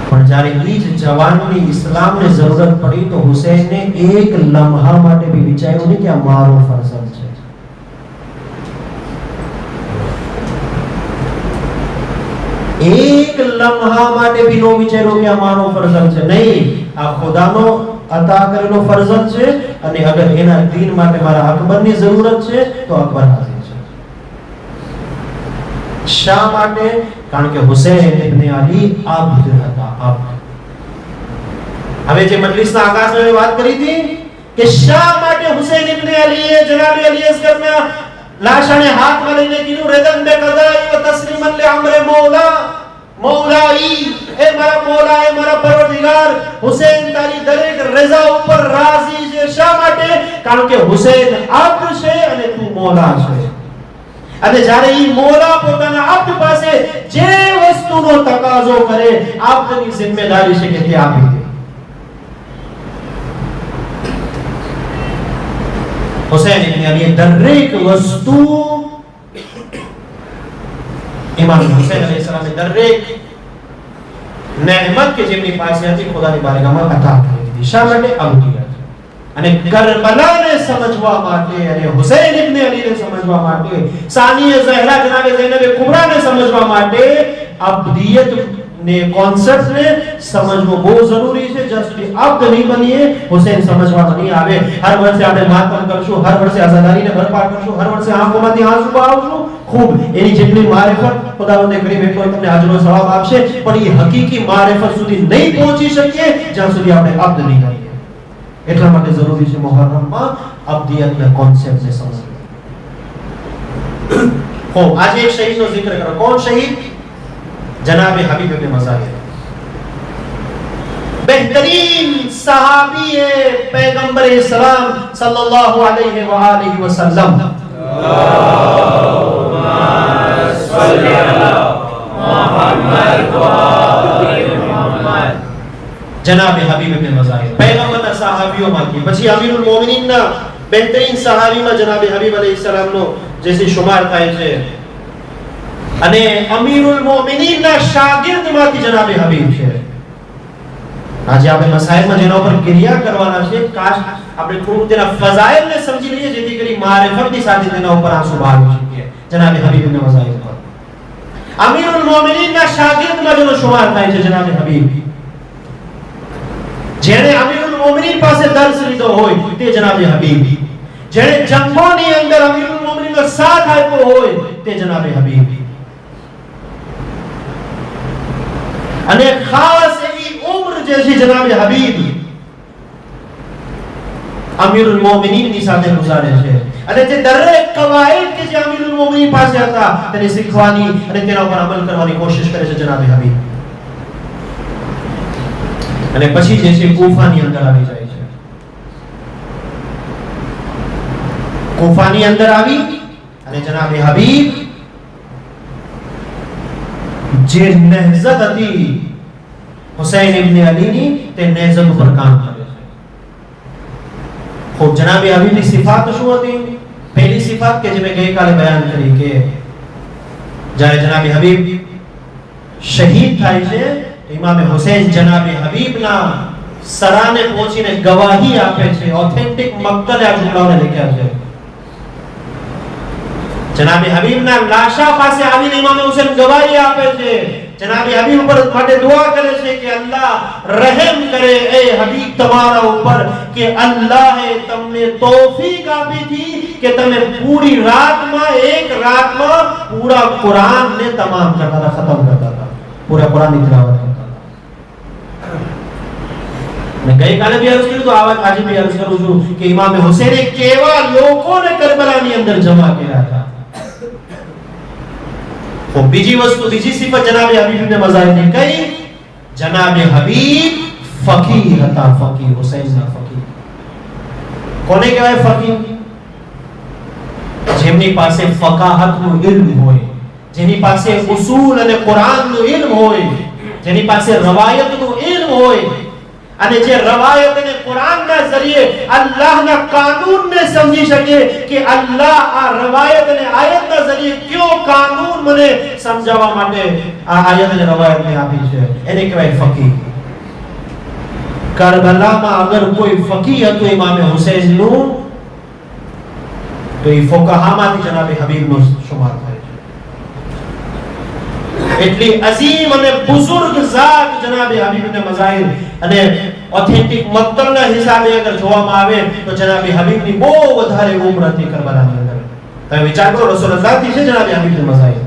પણ જ્યારે ઈ જ જવાનની ઇસ્લામને જરૂરત પડી તો હુસૈને એક લમ્હા માટે બી વિચાર્યું નહીં કે આ મારો ફરજંદ છે. એક લમ્હા માટે બી નો વિચાર્યો કે આ મારો ફરજંદ છે. નહીં, આ ખુદાનો અતા કરેલો ફરજંદ છે અને અગર એના દીન માટે મારા અકબરની જરૂરત છે તો અકબર હાજર છે. શા માટે? કારણ કે હુસૈન ઇબ્ન અલી અબ્દ હતા. અબ્દ. હવે જે મજલિસના આકાશમાં વાત કરી હતી કે શા માટે હુસૈન ઇબ્ન અલીએ જનાબ અલી અસગરના લાશાને હાથમાં લઈને કીધું રદન બે કદાઈ વ તસ્લીમન લે અમરે મૌલાઈ, એ મારા મૌલા, એ મારા પરવરદિગાર, હુસૈન તારી દરેક રઝા ઉપર રાજી છે. શા માટે? કારણ કે હુસૈન અબ્દ છે અને તું મૌલા છે. અને જ્યારે ઈ મૌલા પોતાના અબ્દ પાસે જે વસ્તુનો તકાજો કરે, અબ્દની જિમ્મેદારી છે કે તે આપી દે. હુસૈન ઇબ્ન અલી દરેક વસ્તુ ઇમામ હુસૈન અલૈહિસ્સલામ દરેક नेमत के જેમની પાસે હતી ખુદાની બારગાહમાં અતા કરી દીધી. શા માટે? અબદિયત. અને કરબલાને સમજવા માટે અને હુસૈન ઇબ્ન અલીને સમજવા માટે, સાનિય ઝહરા જનાબે ઝૈનબ કુબરાને સમજવા માટે અબદિયત ને કોન્સેપ્ટ ને સમજવો બહુ જરૂરી છે. જ્યાં સુધી અબ્દ નહીં બનીએ, હુસૈન સમજવામાં નહીં આવે. હર વર્ષે આપણે માતમ કરશું, હર વર્ષે આઝાદારીને ભરપાર કરશું, હર વર્ષે આંખોમાંથી આંસુ બહાવશું, ખૂબ એની જેટલી મારિફત ખુદાવંદે કરીમ એટલો તમને આજનો સવાબ આપશે, પણ એ હકીકી મારિફત સુધી નહીં પહોંચી શકીએ જ્યાં સુધી આપણે અબ્દ નહીં કરીએ. એટલા માટે જરૂરી છે મુહર્રમમાં અબ્દિયતના કોન્સેપ્ટને સમજવું. આજે એક શહીદનો જિક્ર કરો. કોણ શહીદ? जनाब हबीब इब्न मज़ाहिर, बेहतरीन सहाबी है पैगंबर इस्लाम सल्लल्लाहु अलैहि व आलिहि वसल्लम. अल्लाहुम्मा सल्ली अला मुहम्मद व आलि मुहम्मद. जनाब हबीब इब्न मज़ाहिर पैगंबરના સહાબીઓમાંથી, પછી અમીરુલ મોમિનીનના બેહતરીન સહાબીમાં જનાબ હબીબ અલૈહિસ્સલામનો જેથી શુમાર થાય છે. અને અમીરુલ મોમિનીનના શાગિર્દમાંથી જનાબે હબીબ છે. આજે આપણે મસાઇલમાં જેના ઉપર ક્રિયા કરવાના છે, કાશ આપણે થોડું તેના ફઝાઇલને સમજી લઈએ જેથી કરી મારિફતની સાથે તેના ઉપર આંસુ બહાવી શકીએ. જનાબે હબીબ ઇબ્ન મઝાહિર પર અમીરુલ મોમિનીનના શાગિર્દમાં જેનો શુમાર થાય છે જનાબે હબીબ. જેણે અમીરુલ મોમિનીન પાસે દર્સ લીધો હોય તે જનાબે હબીબ. જેણે જંગોની અંદર અમીરુલ મોમિનીનનો સાથ આપ્યો હોય તે જનાબે હબીબ. અને ખાસ એવી ઉમ્ર જે છે જનાબે હબીબ અમીરુલ મોમિનીનની સાથે ગુજારે છે. અને તે દરેક કવાયદ કે જે અમીરુલ મોમિનીન પાસે હતા તેને શીખવાની અને તેના ઉપર અમલ કરવાની કોશિશ કરે છે જનાબે હબીબ. અને પછી જે છે કૂફાની અંદર આવી જાય છે. કૂફાની અંદર આવી અને જનાબે હબીબ જે નહઝત હતી હુસૈન ઇબ્ન અલીની, તે નહઝત ઉપર કામ કરે છે. ખૂબ જનાબે હબીબની સિફાત શું હતી? પહેલી સિફાત કે જે મેં ગઈકાલે બયાન કરી કે જ્યારે જનાબે હબીબ શહીદ થાય છે, ઇમામ હુસૈન જનાબે હબીબના સરાને પહોંચીને ગવાહી આપે છે. ઓથેન્ટિક મક્તલે આ જુમલાઓને લખ્યા છે. જનાબે હબીબના લાશા પાસે આવીને ઇમામ હુસૈન ગવાહી આપે છે. જનાબે હબીબ ઉપર માટે દુઆ કરે છે કે અલ્લાહ રહેમ કરે એ હબીબ તમારા ઉપર, કે અલ્લાહે તમને તૌફીક આપી थी કે તમે પૂરી રાતમાં, એક રાતમાં પૂરા કુરાનને તમામ કરતા હતા, ખતમ કરતા હતા, પૂરા કુરાનની તિલાવત કરતા હતા. મેં ગઈકાલે બી અર્જ કર્યું તો આજે બી અર્જ કરું છું કે ઇમામ હુસૈને કેવા લોકોને કરબલાની અંદર જમા કર્યા હતા. तो बीजी वस्तु, बीजी सिफत जनाबे हबीब इब्न मज़ाहिर ने कही, जनाबे हबीब फकीह હતા. ફકીહ હુસૈનના ફકીહ કોને કહેવાય? ફકીહ જેમની પાસે ફકાહતનું ઇલ્મ હોય, જેની પાસે ઉસૂલ અને કુરાનનું ઇલ્મ હોય, જેની પાસે રવાયતનું ઇલ્મ હોય, અને જે રવાયત અને કુરાનના ઝરીએ અલ્લાહના કાનૂનને સમજી શકે કે અલ્લાહ આ રવાયત અને આયતના ઝરીએ કયો કાનૂન મને સમજાવવા માટે આ આયત અને રવાયતને આપી છે, એને કહેવાય ફકીહ. કરબલામાં અગર કોઈ ફકીહ હતો ઇમામ હુસૈનનું, તો એ ફુકાહામાંથી જનાબે હબીબનો શુમાર થાય છે. એટલી અઝીમ અને બુઝુર્ગ ઝાત જનાબે હબીબ ઇબ્ન મઝાહિર. અને ઓથેન્ટિક મક્તલના હિસાબે અગર જોવામાં આવે તો જનાબે હબીબની બહુ વધારે ઉંમર હતી કરબલાની અંદર. તમે વિચાર કરો, રસૂલુલ્લાહ થી છે જનાબે હબીબ ઇબ્ન મઝાહિર.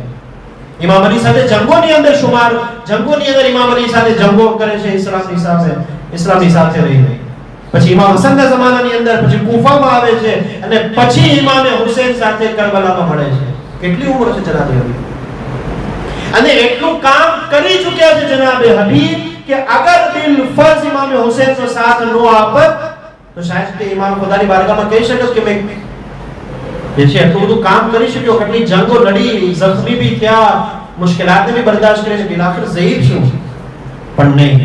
ઇમામ અલી સાથે જંગોની અંદર શુમાર, જંગોની અંદર ઇમામ અલી સાથે જંગો કરે છે ઇસ્લામની સાથે રહીને. પછી ઇમામ હસનના જમાનાની અંદર પછી કૂફામાં આવે છે અને પછી ઇમામે હુસૈન સાથે કરબલામાં મળે છે. કેટલી ઉંમર છે જનાબે હબીબ, અને એટલું કામ કરી ચૂક્યા છે જનાબે હબીબ કે અગર બિલ ફર્જ ઇમામે હુસૈનનો સાથ નો આપત તો શાયદ તે ઇમામ ખુદાની બારગાહમાં કહી શકત કે મેં જે છે એટલું બધું કામ કરી શક્યો, કેટલી જંગો લડી, જખ્મી બી થયા, મુશ્કેલાતને બી બરદાશ્ત કરી, બિલ આખિર ઝહીર છું. પણ નહીં,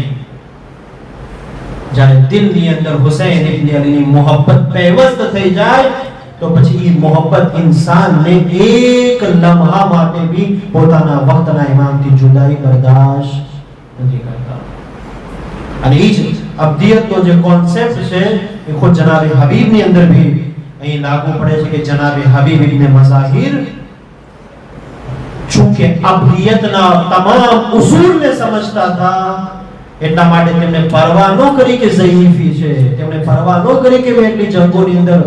જ્યારે દિલની અંદર હુસૈન ઇબ્ન અલીની મોહબ્બત પેવસ્ત થઈ જાય તો પછી એ મોહબ્બત ઇન્સાનને એક લમ્હા માટે બી પોતાના વક્તના ઇમામથી જુદાઈ બરદાશ્ત નથી કરતા. અને એ જ અબદિયતનો જે કોન્સેપ્ટ છે એ ખુદ જનાબે હબીબની અંદર બી અહીં લાગુ પડે છે કે જનાબે હબીબ ઇબ્ન મઝાહિર ચૂંકે અબદિયતના તમામ ઉસૂલને સમજતા હતા, એટલા માટે તેમણે પરવા ન કરી કે ઝઈફી છે, તેમણે પરવા ન કરી કે મેં એટલી જંગોની અંદર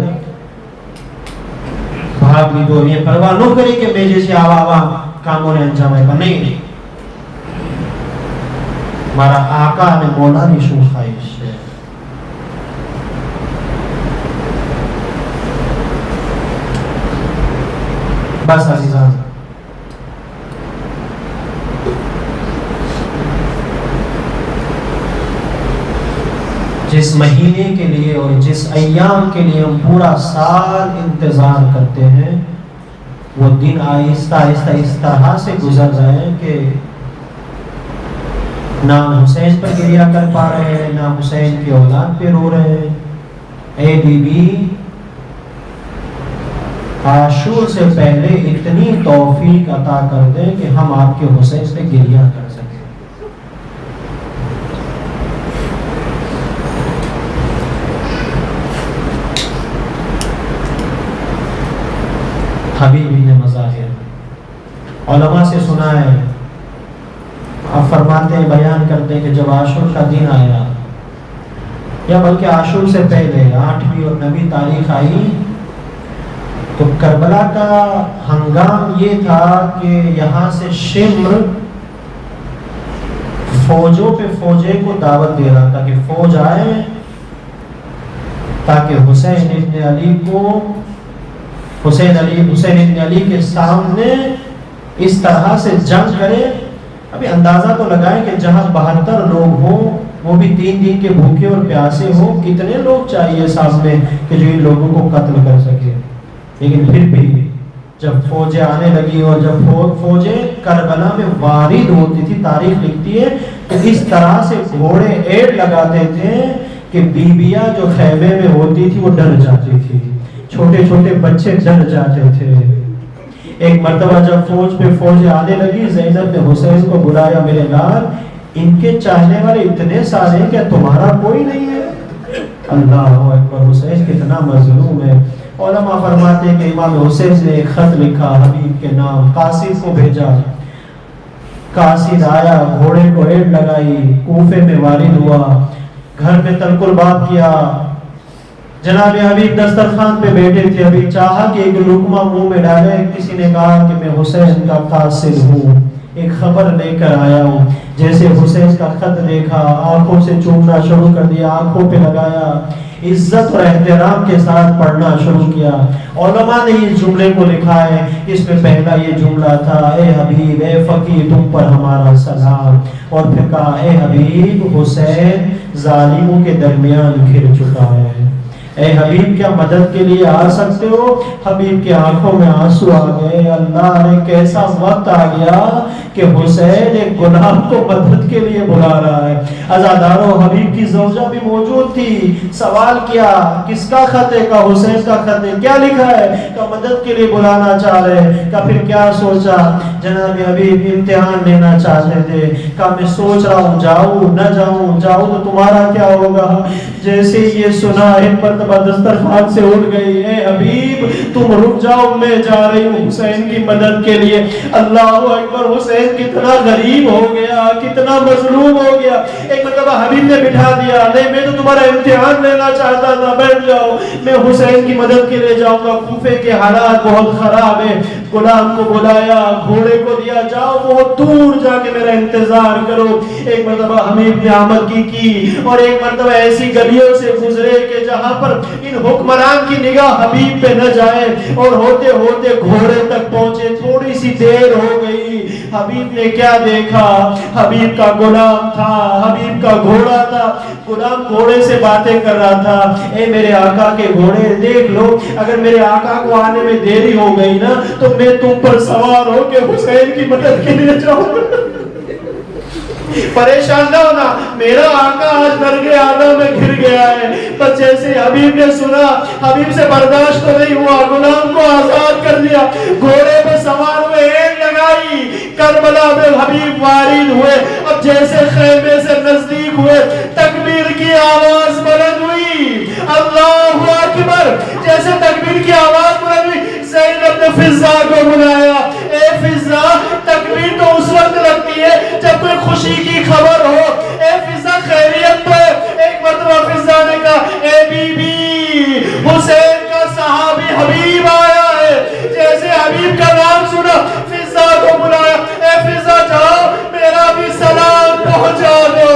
ભાગ લીધો, મેં પરવા ન કરી કે મેં જે છે આવા કામોને અંજામ આપ્યા. નહીં, મારા આકા અને મોલાની શું ખ્વાહિશ છે. बस अजीजान, जिस महीने के लिए और जिस अय्याम के लिए हम पूरा साल इंतजार करते हैं वो दिन आहिस्ता आहिस्ता इस तरह से गुजर रहे हैं कि ना हुसैन पर गिरिया कर पा रहे हैं, ना हुसैन की औलाद पे रो रहे हैं. ए बीबी, आशूर से पहले इतनी तौफीक अता कर दे कि हम आपके हुसैन पे गिरिया कर सकें. हबीब इब्न मज़ाहिर उलमा से सुना है, आप फरमाते हैं, बयान करते हैं कि जब आशूर का दिन आया, या बल्कि आशूर से पहले 8वीं और 9वीं तारीख आई, तो करबला का हंगाम ये था कि यहाँ से शिम्र फौजों पे फौजे को दावत दे रहा था कि फौज आए ताकि हुसैन इब्न अली को हुसैन इब्न अली के सामने इस तरह से जंग करे. अभी अंदाजा तो लगाएं कि जहां 72 लोग हों, वो भी 3 दिन के भूखे और प्यासे हो, कितने लोग चाहिए सामने कि जो इन लोगों को कत्ल कर सके. लेकिन फिर भी जब फौजें आने लगी और जब फौजें करबला में वारिद होती थी, तारीख लिखती है कि इस तरह से घोड़े एड़ लगाते थे कि बीबियां जो खैमे में होती थी वो डर जाती थी, छोटे छोटे बच्चे डर जाते थे. एक मर्तबा जब फौज पे फौजें आने लगी, ज़ैनब ने हुसैन को बुलाया, मेरे लाल, इनके चाहने वाले इतने सारे हैं, क्या तुम्हारा कोई नहीं है? अल्लाह अकबर, हुसैन कितना मजलूम है. उलमा फरमाते हैं कि इमाम हुसैन ने एक खत लिखा हबीब के नाम, कासिद को भेजा. कासिद आया, घोड़े को एड़ लगाई, कूफे में वारिद हुआ, घर में तलकुल बात किया. जनाब हबीब दस्तरखान पे बैठे थे, अभी चाहा कि एक लुकमा मुंह में डाले. किसी ने कहा कि मैं हुसैन का कासिद हूँ, एक खबर लेकर आया हूँ. जैसे हुसैन का खत देखा, आंखों से चूमना शुरू कर दिया, आंखों पे लगाया, इज्जत और एहतराम के साथ पढ़ना शुरू किया. उलमा ने इस जुमले को लिखा है, इसमें पहला ये जुमला था, ए हबीब, ए फकीर, तुम पर हमारा सलाम. और फिर कहा, ए हबीब, हुसैन जालिमों के दरमियान घिर चुका है, ए हबीब क्या मदद के लिए आ सकते हो? हबीब की आंखों में आंसू आ गए. अल्लाह ने कैसा वक्त आ गया कि हुसैन एक गुलाम को मदद के लिए बुला रहा है. अज़ादारों, हबीब की ज़ौजा भी मौजूद थी. सवाल किया, किसका खत है? का हुसैन का खत है. क्या लिखा है? का मदद के लिए बुलाना चाह रहे. का फिर क्या सोचा? जनाब हबीब इम्तिहान लेना चाहते थे. का मैं सोच रहा हूँ जाऊँ न जाऊँ, जाऊँ तो तुम्हारा क्या होगा. जैसे ये सुना, एक मर्तबा दस्तरखान से उठ गई, ए हबीब तुम रुक जाओ, मैं जा रही हूँ हुसैन की मदद के लिए। अल्लाह अकबर, हुसैन कितना गरीब हो गया, कितना मजलूम हो गया। एक मर्तबा हबीब ने बिठा दिया, नहीं मैं तो तुम्हारा इम्तिहान लेना चाहता था, बैठ जाओ, मैं हुसैन की मदद के लिए जाऊंगा। कूफे के हालात बहुत खराब है। गुलाम को बुलाया, घोड़े को दिया, जाओ बहुत दूर जाके मेरा इंतजार करो। एक मर्तबा हबीब ने आमद की और एक मर्तबा ऐसी गलियों से गुजरे कि जहां पर इन हुक्मरान की निगाह हबीब पे न जाए, और होते होते घोड़े तक पहुंचे। थोड़ी सी देर हो गई, हबीब ने क्या देखा, हबीब का गुलाम था, हबीब का घोड़ा था। गुलाम घोड़े से बातें कर रहा था, ए मेरे आका के घोड़े देख लो, अगर मेरे आका को आने में देरी हो गई ना तो मैं तुम पर सवार हो के हुसैन की मदद के लिए जाऊंगा। परेशान ना होना, मेरा आका आज दरगे आला में घिर गया है। बस जैसे हबीब ने सुना, हबीब से बर्दाश्त तो नहीं हुआ, गुलाम को आजाद कर दिया, घोड़े पे सवार हुए, एड़ लगाई। करबला में हबीब वारिद हुए। अब जैसे खेमे से नजदीक हुए, तकबीर की आवाज बुलंद हुई, अल्लाहु अकबर। जैसे तकबीर की आवाज बुलंद हुई, ज़ैनब ने फिज़ा को बुलाया, ए फिज़ा, तकबीर तो उस वक्त लगती है जब कोई खुशी की खबर हो। ए फिज़ा खैरियत तो है। एक मर्तबा फिज़ा ने कहा, ए बीबी, हुसैन का सहाबी हबीब आया है। जैसे हबीब का नाम सुना, फिज़ा को बुलाया, ए फिज़ा जाओ मेरा भी सलाम पहुंचा दो।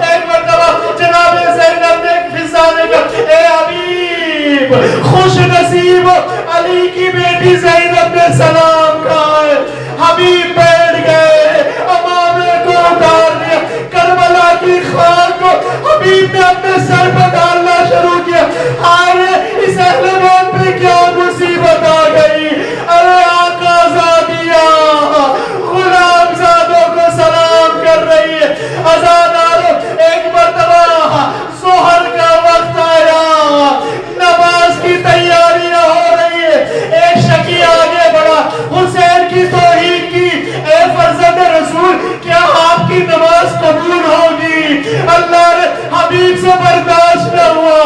एक मर्तबा जनाब ज़ैनब ने फिज़ा ने कहा, ए हबीब, खुश नसीब अली की बेटी ज़ैनब ने सलाम कहा है। हबीब बैठ गए, अमामे को उतार दिया, करबला की खाक को हबीब ने अपने सर पर डालना शुरू किया। अरे इस अहले मौत पे क्या मुसीबत आ गई। अरे आका ज़ादिया गुलाम ज़ादों को सलाम कर रही है। अज़ादारों, एक मर्तबा ज़ोहर का वक्त आया, नमाज की तैयारियां हो रही है। एक शकी आगे बढ़ा, हुसैन की तौहीन की, ए फर्जंद रसूल, क्या आपकी नमाज कबूल होगी? अल्लाह ने हबीब से बर्दाश्त न हुआ।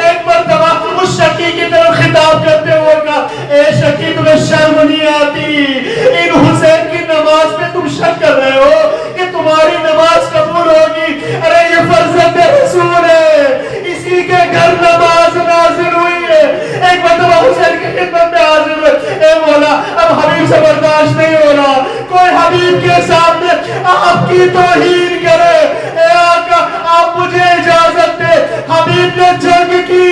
एक मर्तबा उस शकी की तरफ खिताब करते हुए कहा, ए शकी, तुम्हें शर्म नहीं आती? इन हुसैन की नमाज पे तुम शक कर रहे हो कि तुम्हारी नमाज कबूल होगी? अरे ये फर्जंद रसूल है, इसी के घर नमाज नाज़िल हुई है। एक मर्तबा हुसैन की खिदमत में हाजिर हुए, ए मौला, अब हबीब से बर्दाश्त नहीं हो रहा, कोई हबीब के सामने आपकी तौहीन करे। ए आका, आप मुझे इजाजत दे। हबीब ने जंग की,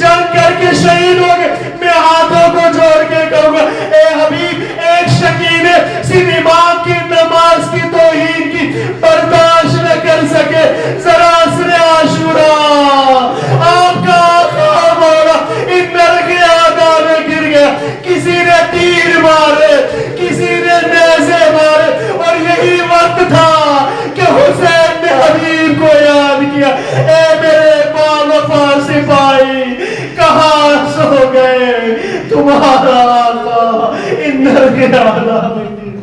जंग करके शहीद हो गए। मैं हाथों को जोड़ के कहूंगा, ए हबीब, एक शकी ने सिर्फ इमाम की नमाज की तौहीन की बर्दाश्त न कर सके। जरा असरे आशूरा आपका ख्वाब होगा, इन नरके आदा में गिर गया, किसी ने तीर मारे, किसी ने नेज़े मारे, और यही वक्त था कि हुसैन ने हबीब को याद किया। ए मेरे बावफा सिपाही, कहाँ सो गए? तुम्हारा आका इन नरके आदा में गिर।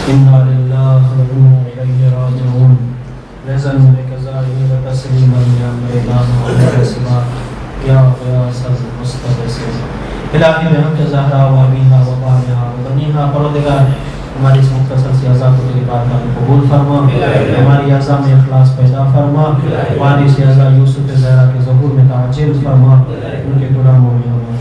इन्ना लिल्लाहि व इन्ना इलैहि राजिऊन। लज़न बिकज़ाहि व तस्लीमन या मैदान व सिमा या ग़यासज़ मुस्तग़ीस। इलाही रहम के ज़हरा व अमीहा व बानिहा व बनीहा। परवरदिगार, हमारी इस मुख्तसर सी अज़ा को तेरी बारगाह में कबूल फरमा, हमारी अज़ा में इखलास पैदा फरमा, वारिस अज़ा यूसुफ ज़हरा के ज़हूर में ताजिल फरमा, उनके गुलामों में हमारा